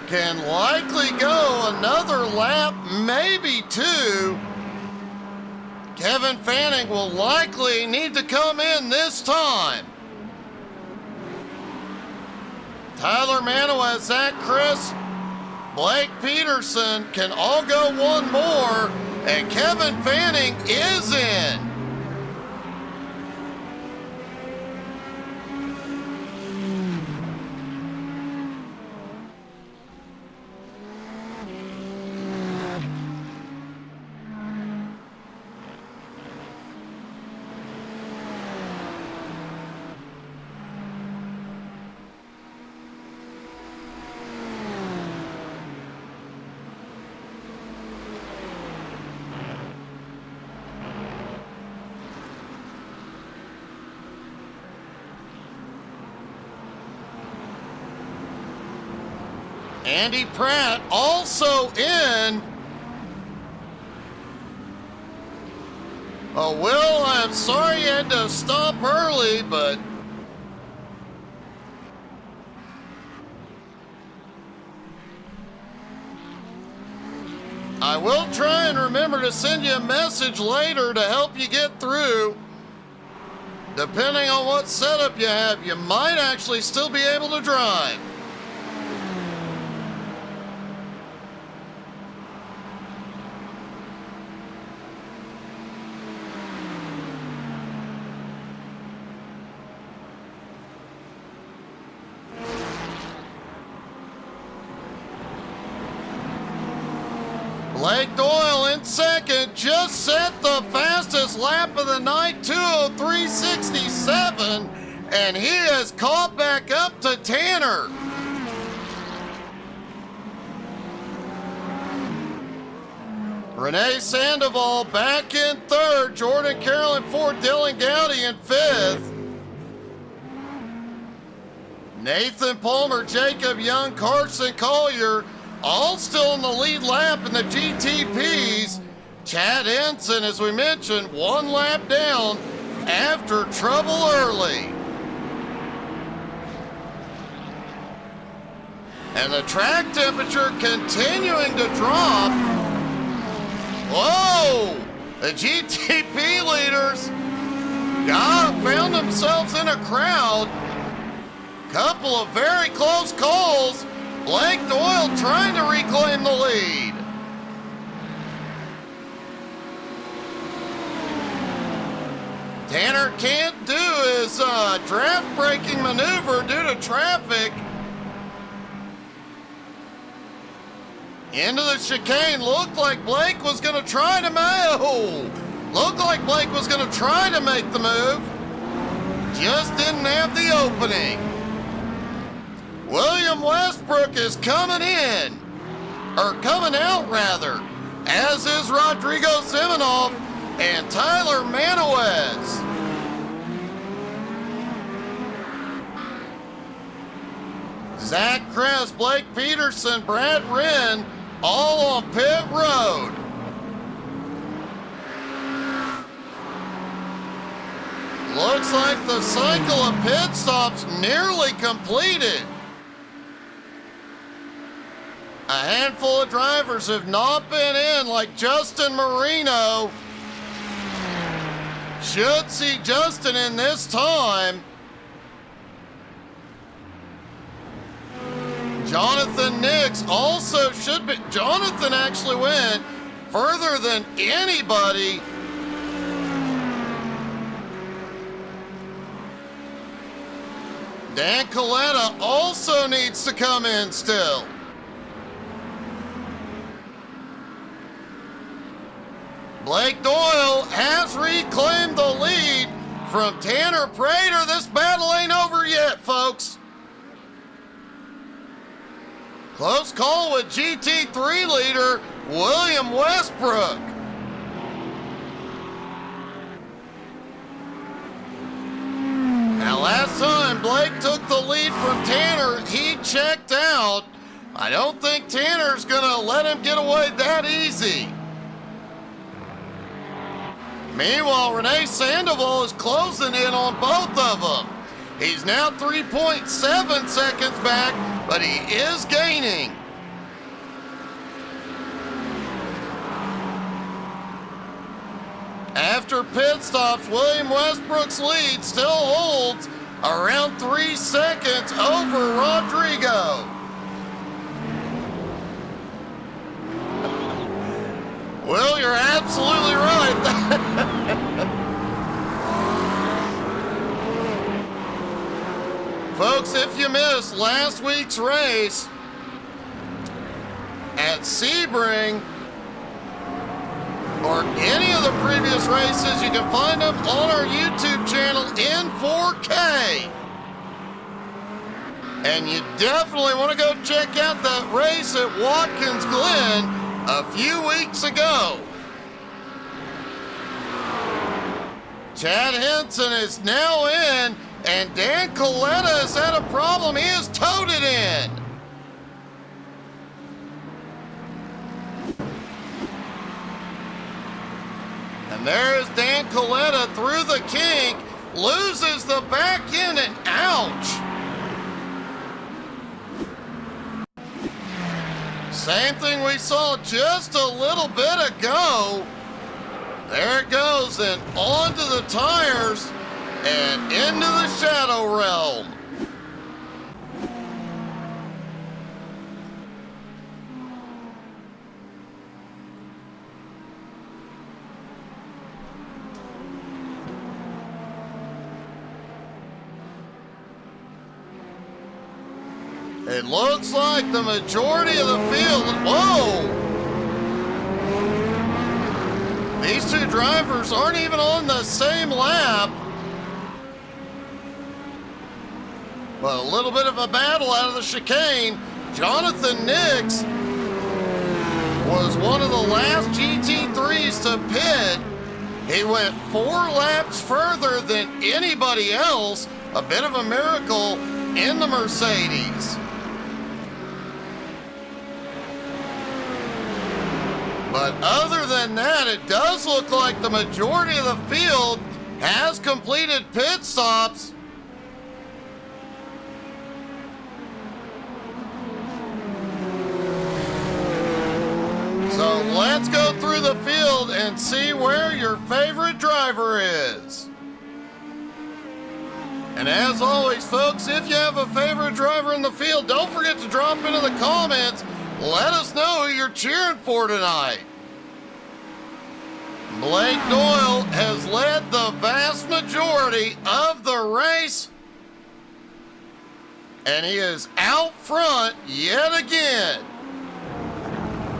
can likely go another lap, maybe two. Kevin Fanning will likely need to come in this time. Tyler Manowes, Zach Chris, Blake Peterson can all go one more, and Kevin Fanning is in. Andy Pratt also in. Oh, Will, I'm sorry you had to stop early, but I will try and remember to send you a message later to help you get through. Depending on what setup you have, you might actually still be able to drive. Blake Doyle in second, just set the fastest lap of the night, 2:03.67, and he has caught back up to Tanner. Renee Sandoval back in third, Jordan Carroll in fourth, Dylan Gowdy in fifth. Nathan Palmer, Jacob Young, Carson Collier, all still in the lead lap in the GTPs. Chad Henson, as we mentioned, one lap down after trouble early. And the track temperature continuing to drop. Whoa! The GTP leaders found themselves in a crowd. Couple of very close calls. Blake Doyle trying to reclaim the lead. Tanner can't do his draft braking maneuver due to traffic. Into the chicane. Looked like Blake was going to try to make the move. Just didn't have the opening. William Westbrook is coming out rather, as is Rodrigo Zimenoff and Tyler Manowes. Zach Kress, Blake Peterson, Brad Wren, all on pit road. Looks like the cycle of pit stops nearly completed. A handful of drivers have not been in, like Justin Marino. Should see Justin in this time. Jonathan Nix also should be. Jonathan actually went further than anybody. Dan Coletta also needs to come in still. Blake Doyle has reclaimed the lead from Tanner Prater. This battle ain't over yet, folks. Close call with GT3 leader William Westbrook. Now, last time Blake took the lead from Tanner, he checked out. I don't think Tanner's gonna let him get away that easy. Meanwhile, Renee Sandoval is closing in on both of them. He's now 3.7 seconds back, but he is gaining. After pit stops, William Westbrook's lead still holds around 3 seconds over Rodrigo. Will, you're absolutely right. Folks, if you missed last week's race at Sebring, or any of the previous races, you can find them on our YouTube channel in 4K. And you definitely want to go check out that race at Watkins Glen a few weeks ago. Chad Henson is now in, and Dan Coletta has had a problem. He has towed it in. And there is Dan Coletta through the kink, loses the back end, and ouch. Same thing we saw just a little bit ago. There it goes, and onto the tires and into the shadow realm. It looks like the majority of the field. Whoa! These two drivers aren't even on the same lap. But a little bit of a battle out of the chicane. Jonathan Nix was one of the last GT3s to pit. He went 4 laps further than anybody else. A bit of a miracle in the Mercedes. But other than that, it does look like the majority of the field has completed pit stops. So let's go through the field and see where your favorite driver is. And as always, folks, if you have a favorite driver in the field, don't forget to drop into the comments. Let us know who you're cheering for tonight. Blake Doyle has led the vast majority of the race, and he is out front yet again.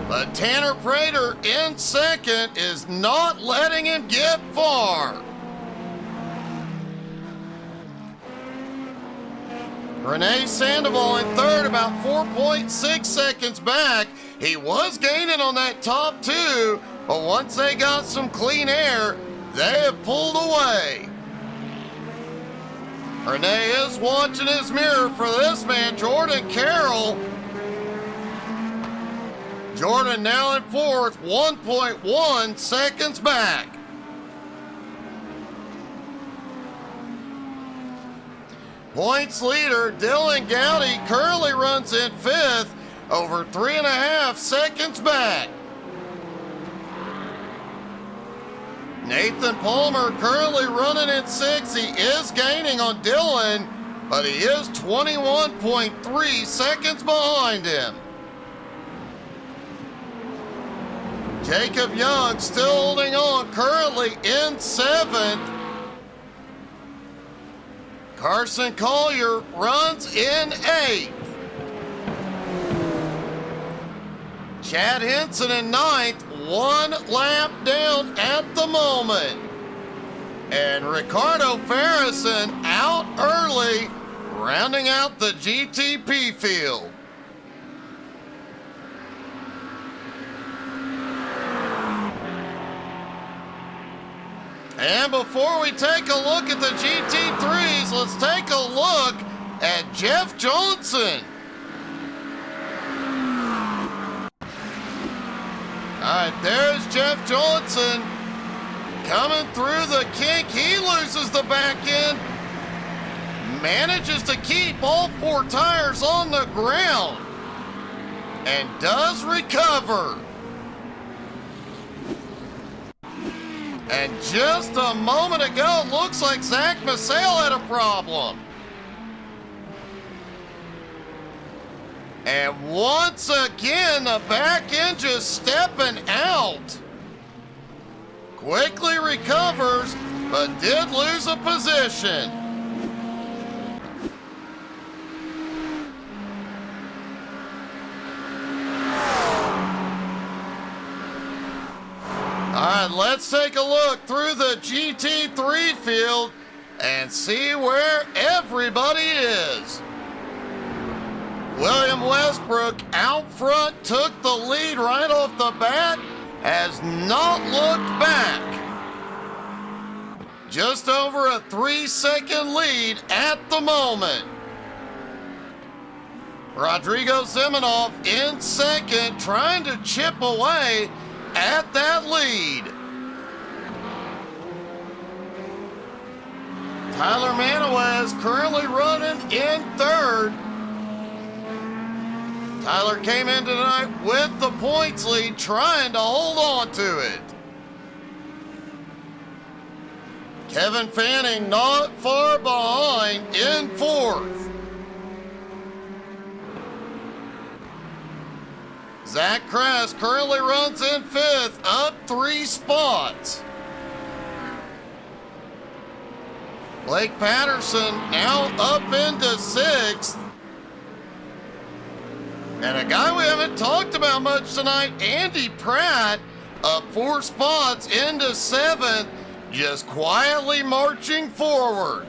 But Tanner Prater in second is not letting him get far. Renee Sandoval in third, about 4.6 seconds back. He was gaining on that top 2, but once they got some clean air, they have pulled away. Renee is watching his mirror for this man, Jordan Carroll. Jordan now in fourth, 1.1 seconds back. Points leader Dylan Gowdy currently runs in fifth over 3.5 seconds back. Nathan Palmer currently running in 6th. He is gaining on Dylan, but he is 21.3 seconds behind him. Jacob Young still holding on, currently in 7th. Carson Collier runs in 8th. Chad Henson in 9th, 1 lap down at the moment. And Ricardo Farrison out early, rounding out the GTP field. And before we take a look at the GT3s, let's take a look at Jeff Johnson. All right, there's Jeff Johnson coming through the kink. He loses the back end, manages to keep all 4 tires on the ground, and does recover. And just a moment ago, looks like Zach Massale had a problem. And once again, the back end just stepping out. Quickly recovers, but did lose a position. All right, let's take a look through the GT3 field and see where everybody is. William Westbrook out front, took the lead right off the bat, has not looked back. Just over a 3-second lead at the moment. Rodrigo Zimenoff in 2nd, trying to chip away at that lead. Tyler Manuez currently running in 3rd. Tyler came in tonight with the points lead, trying to hold on to it. Kevin Fanning not far behind in 4th. Zach Kress currently runs in 5th, up 3 spots. Blake Patterson now up into 6th. And a guy we haven't talked about much tonight, Andy Pratt, up 4 spots into 7th, just quietly marching forward.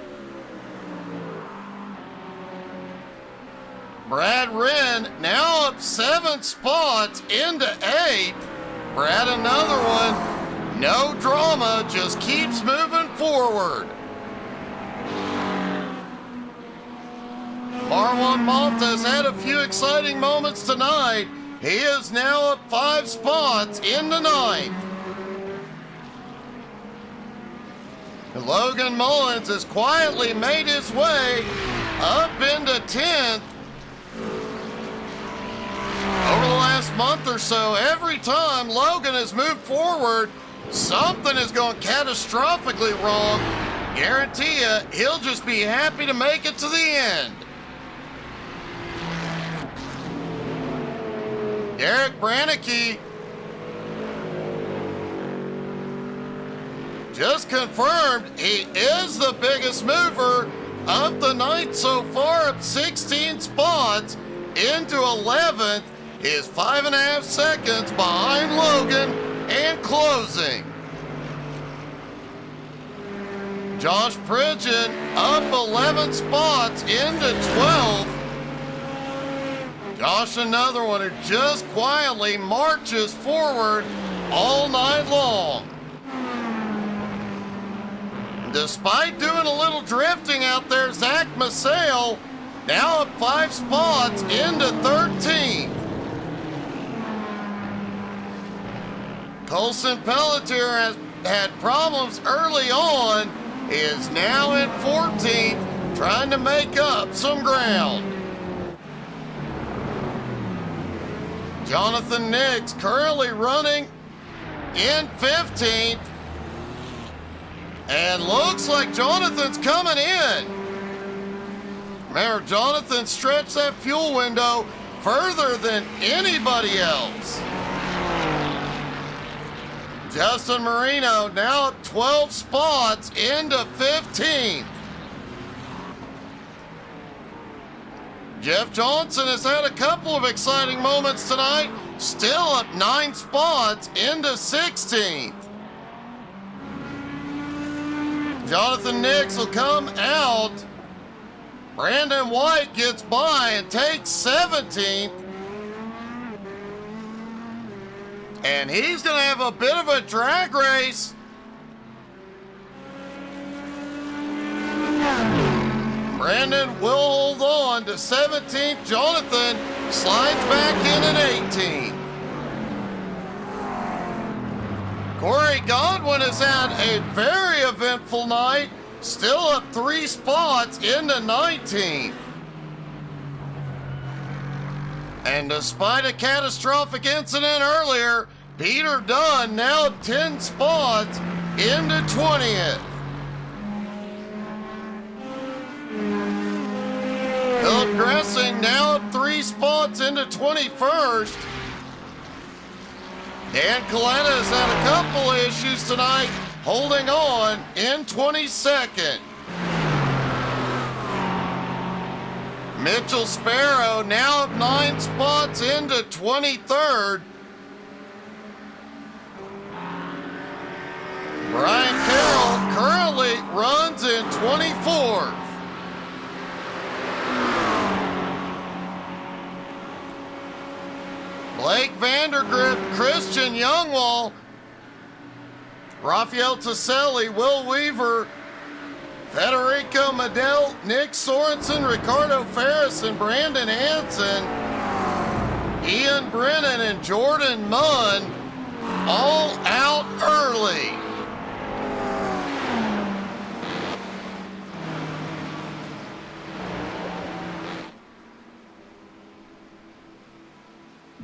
Brad Wren now up 7 spots into 8th. Brad another one, no drama, just keeps moving forward. Marwan Malta's had a few exciting moments tonight. He is now up 5 spots into 9th. Logan Mullins has quietly made his way up into 10th. Over the last month or so, every time Logan has moved forward, something has gone catastrophically wrong. Guarantee you, he'll just be happy to make it to the end. Derek Brannicky just confirmed he is the biggest mover of the night so far, up 16 spots into 11th. Is 5.5 seconds behind Logan and closing. Josh Pridgeon up 11 spots into 12th. Josh, another one who just quietly marches forward all night long. Despite doing a little drifting out there, Zach Massale now up 5 spots into 13th. Colson Pelletier has had problems early on, is now in 14th, trying to make up some ground. Jonathan Nix currently running in 15th. And looks like Jonathan's coming in. Remember, Jonathan stretched that fuel window further than anybody else. Justin Marino now 12 spots into 15th. Jeff Johnson has had a couple of exciting moments tonight, still up 9 spots into 16th. Jonathan Nix will come out. Brandon White gets by and takes 17th. And he's going to have a bit of a drag race. Brandon will hold on to 17th. Jonathan slides back in at 18th. Corey Godwin has had a very eventful night, still up 3 spots into 19th. And despite a catastrophic incident earlier, Peter Dunn now 10 spots into 20th. Philip Gressing now up 3 spots into 21st. Dan Coletta has had a couple of issues tonight, holding on in 22nd. Mitchell Sparrow now up 9 spots into 23rd. Brian Carroll currently runs in 24th. Blake Vandergrift, Christian Youngwall, Rafael Taselli, Will Weaver, Federico Medel, Nick Sorensen, Ricardo Ferris, and Brandon Hansen, Ian Brennan, and Jordan Munn all out early.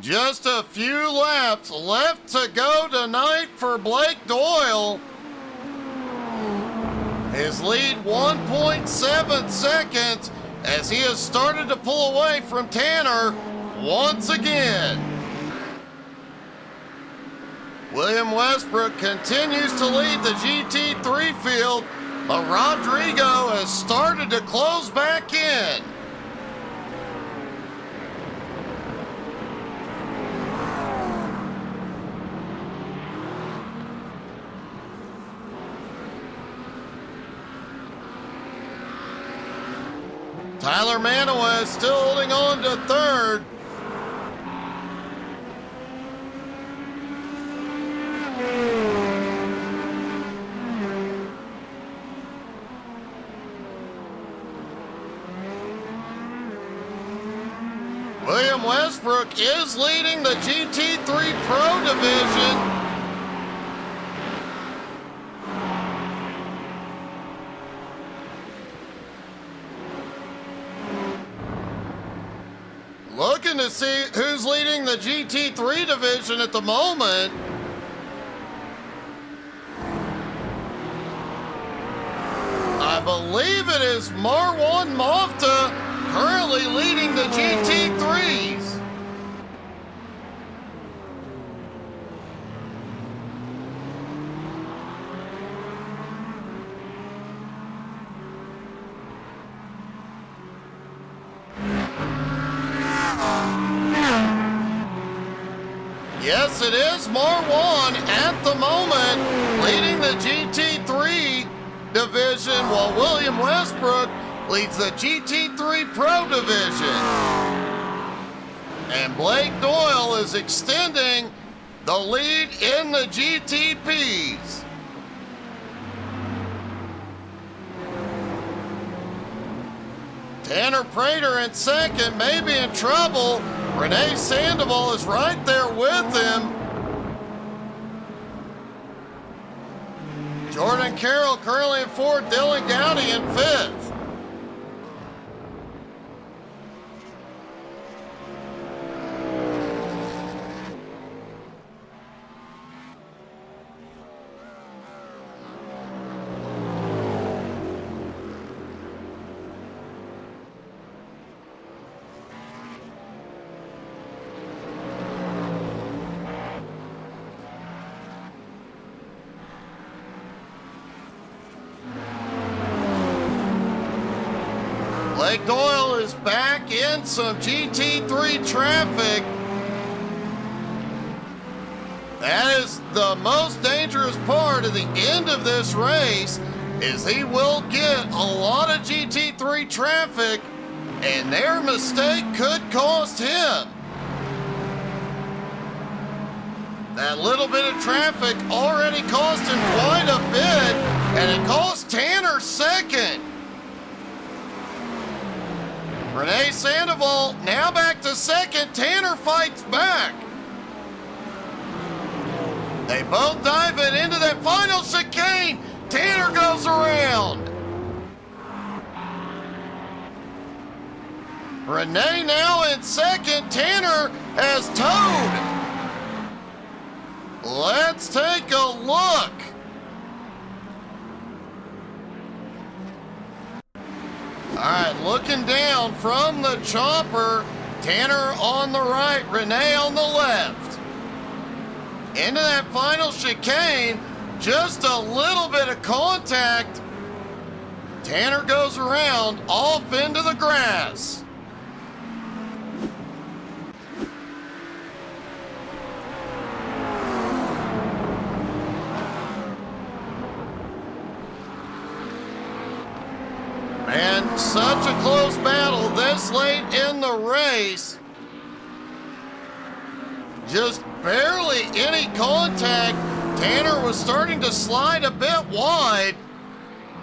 Just a few laps left to go tonight for Blake Doyle. His lead 1.7 seconds as he has started to pull away from Tanner once again. William Westbrook continues to lead the GT3 field, but Rodrigo has started to close back in. Tyler Manoa is still holding on to 3rd. William Westbrook is leading the GT3 Pro Division. Looking to see who's leading the GT3 division at the moment. I believe it is Marwan Mofta currently leading the GT3s. Yes, it is Marwan at the moment leading the GT3 division, while William Westbrook leads the GT3 Pro division. And Blake Doyle is extending the lead in the GTPs. Tanner Prater in second, may be in trouble. Renee Sandoval is right there with him. Jordan Carroll currently in 4th, Dylan Gowdy in 5th. Blake Doyle is back in some GT3 traffic. That is the most dangerous part of the end of this race, is he will get a lot of GT3 traffic, and their mistake could cost him. That little bit of traffic already cost him quite a bit, and it cost Tanner second. Renee Sandoval now back to second. Tanner fights back. They both dive it into that final chicane. Tanner goes around. Renee now in second. Tanner has towed. Let's take a look. All right, looking down from the chopper, Tanner on the right, Renee on the left. Into that final chicane, just a little bit of contact. Tanner goes around off into the grass. And such a close battle this late in the race. Just barely any contact. Tanner was starting to slide a bit wide.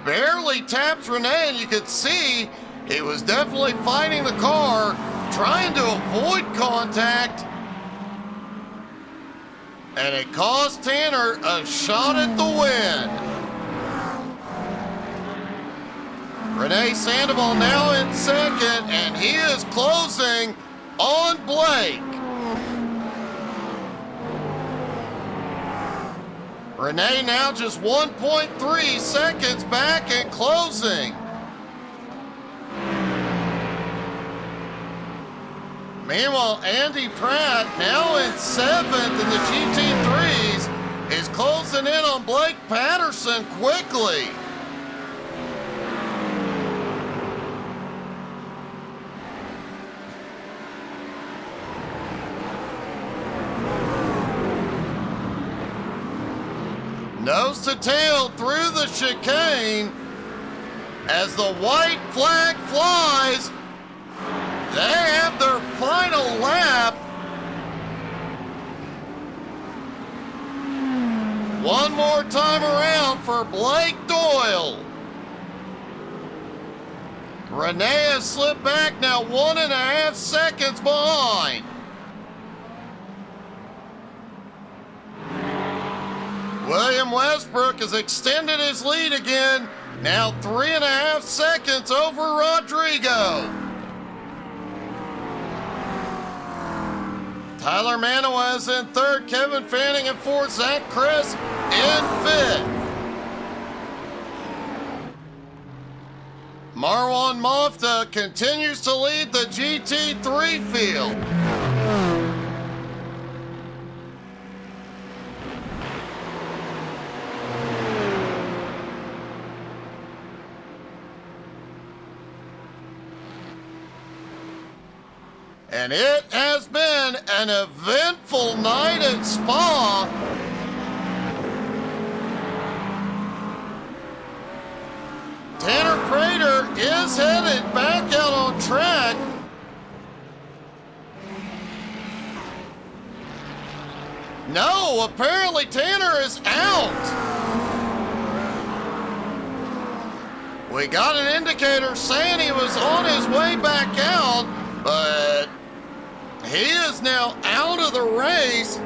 Barely taps Renee, and you could see he was definitely fighting the car, trying to avoid contact. And it cost Tanner a shot at the win. Renee Sandoval now in second, and he is closing on Blake. Renee now just 1.3 seconds back and closing. Meanwhile, Andy Pratt now in seventh in the GT3s is closing in on Blake Patterson quickly. Nose to tail through the chicane as the white flag flies. They have their final lap. One more time around for Blake Doyle. Renee has slipped back now 1.5 seconds behind. William Westbrook has extended his lead again, now 3.5 seconds over Rodrigo. Tyler Manoa is in third, Kevin Fanning in fourth, Zach Chris in fifth. Marwan Mofta continues to lead the GT3 field. And it has been an eventful night at Spa. Tanner Prater is headed back out on track. No, apparently Tanner is out. We got an indicator saying he was on his way back out, but he is now out of the race.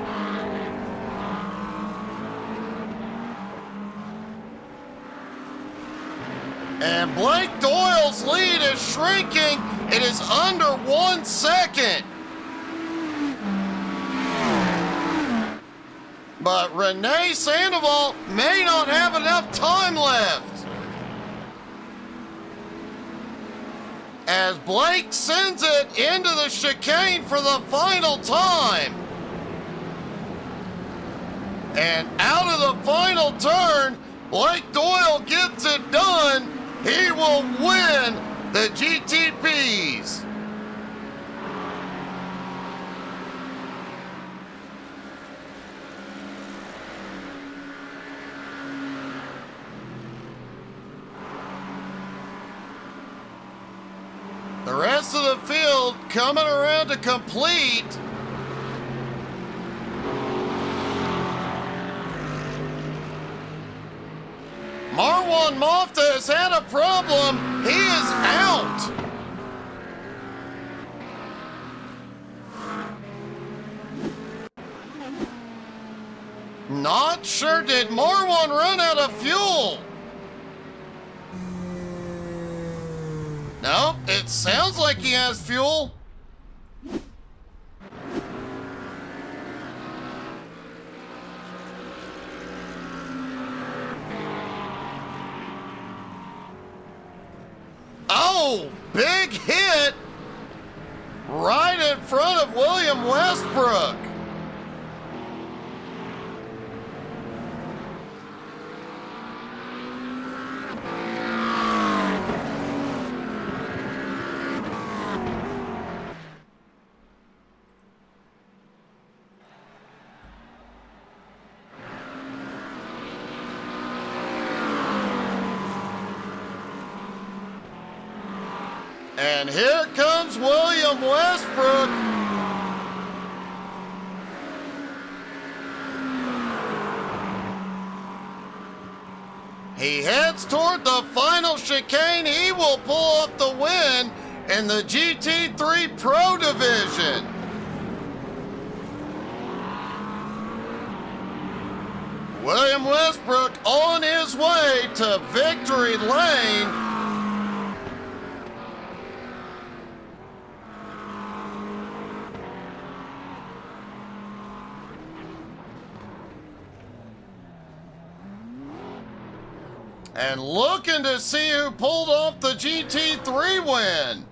And Blake Doyle's lead is shrinking. It is under 1 second. But Renee Sandoval may not have enough time left, as Blake sends it into the chicane for the final time. And out of the final turn, Blake Doyle gets it done. He will win the GTPs. The rest of the field coming around to complete. Marwan Mofta has had a problem. He is out. Not sure, did Marwan run out of fuel? No, it sounds like he has fuel. Oh, big hit right in front of William Westbrook. And here comes William Westbrook. He heads toward the final chicane. He will pull off the win in the GT3 Pro Division. William Westbrook on his way to victory lane. And looking to see who pulled off the GT3 win.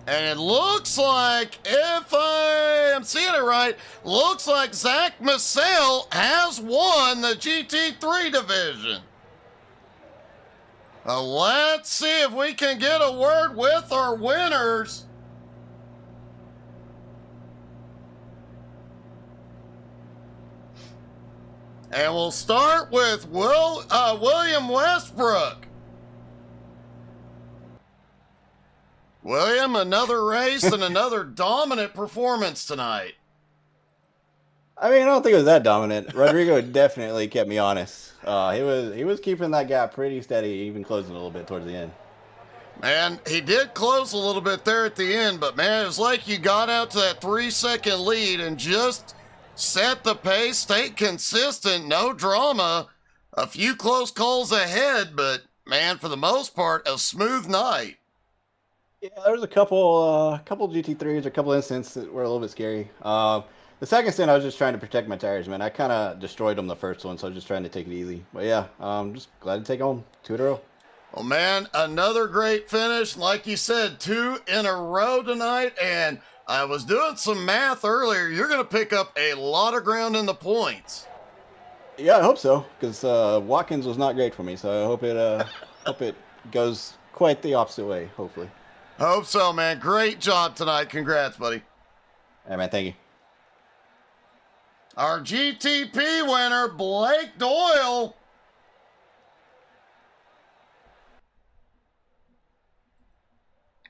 And it looks like, if I am seeing it right, looks like Zach Massell has won the GT3 division. Let's see if we can get a word with our winners. And we'll start with William Westbrook. William, another race and another dominant performance tonight. I mean, I don't think it was that dominant. Rodrigo definitely kept me honest. He was keeping that gap pretty steady, even closing a little bit towards the end. Man, he did close a little bit there at the end, but man, it was like you got out to that 3-second lead and just set the pace, stayed consistent, no drama. A few close calls ahead, but man, for the most part, a smooth night. Yeah, there was a couple GT3s, a couple incidents that were a little bit scary. The second stint, I was just trying to protect my tires, man. I kind of destroyed them the first one, so I was just trying to take it easy. But yeah, just glad to take home 2 in a row. Well, man, another great finish. Like you said, 2 in a row tonight, and I was doing some math earlier. You're going to pick up a lot of ground in the points. Yeah, I hope so, because Watkins was not great for me, so I hope it goes quite the opposite way, hopefully. Hope so, man. Great job tonight. Congrats, buddy. All right, man. Thank you. Our GTP winner, Blake Doyle.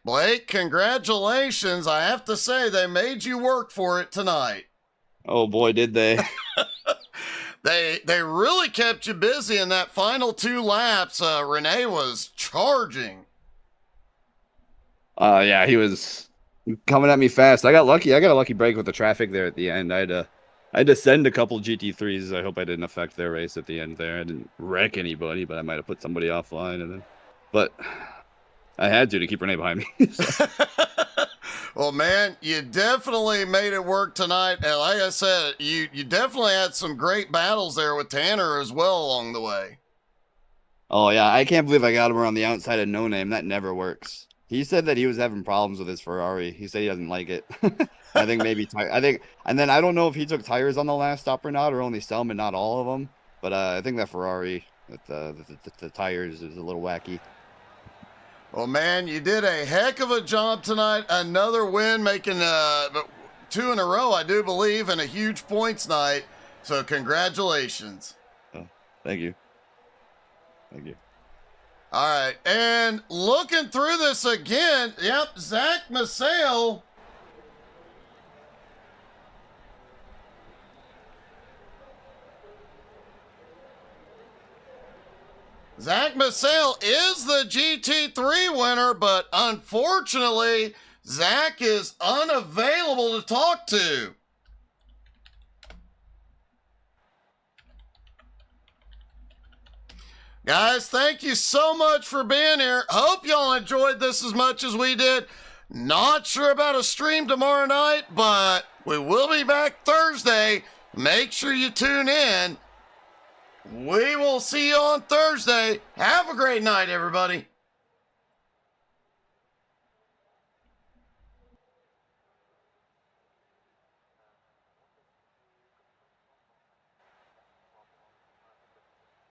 Blake, congratulations. I have to say, they made you work for it tonight. Oh, boy, did they. They really kept you busy in that final 2 laps. Renee was charging. Yeah, he was coming at me fast. I got lucky. I got a lucky break with the traffic there at the end. I had to send a couple GT3s. I hope I didn't affect their race at the end there. I didn't wreck anybody, but I might have put somebody offline. But I had to keep Renee behind me. So. Well, man, you definitely made it work tonight. And like I said, you definitely had some great battles there with Tanner as well along the way. Oh yeah, I can't believe I got him around the outside of No Name. That never works. He said that he was having problems with his Ferrari. He said he doesn't like it. I think maybe and then I don't know if he took tires on the last stop or not, or only some and not all of them. But I think that Ferrari with the tires is a little wacky. Well, man, you did a heck of a job tonight. Another win, making 2 in a row, I do believe, and a huge points night. So congratulations. Oh, thank you. Thank you. All right, and looking through this again, yep, Zach Massale. Zach Massale is the GT3 winner, but unfortunately, Zach is unavailable to talk to. Guys, thank you so much for being here. Hope y'all enjoyed this as much as we did. Not sure about a stream tomorrow night, but we will be back Thursday. Make sure you tune in. We will see you on Thursday. Have a great night, everybody.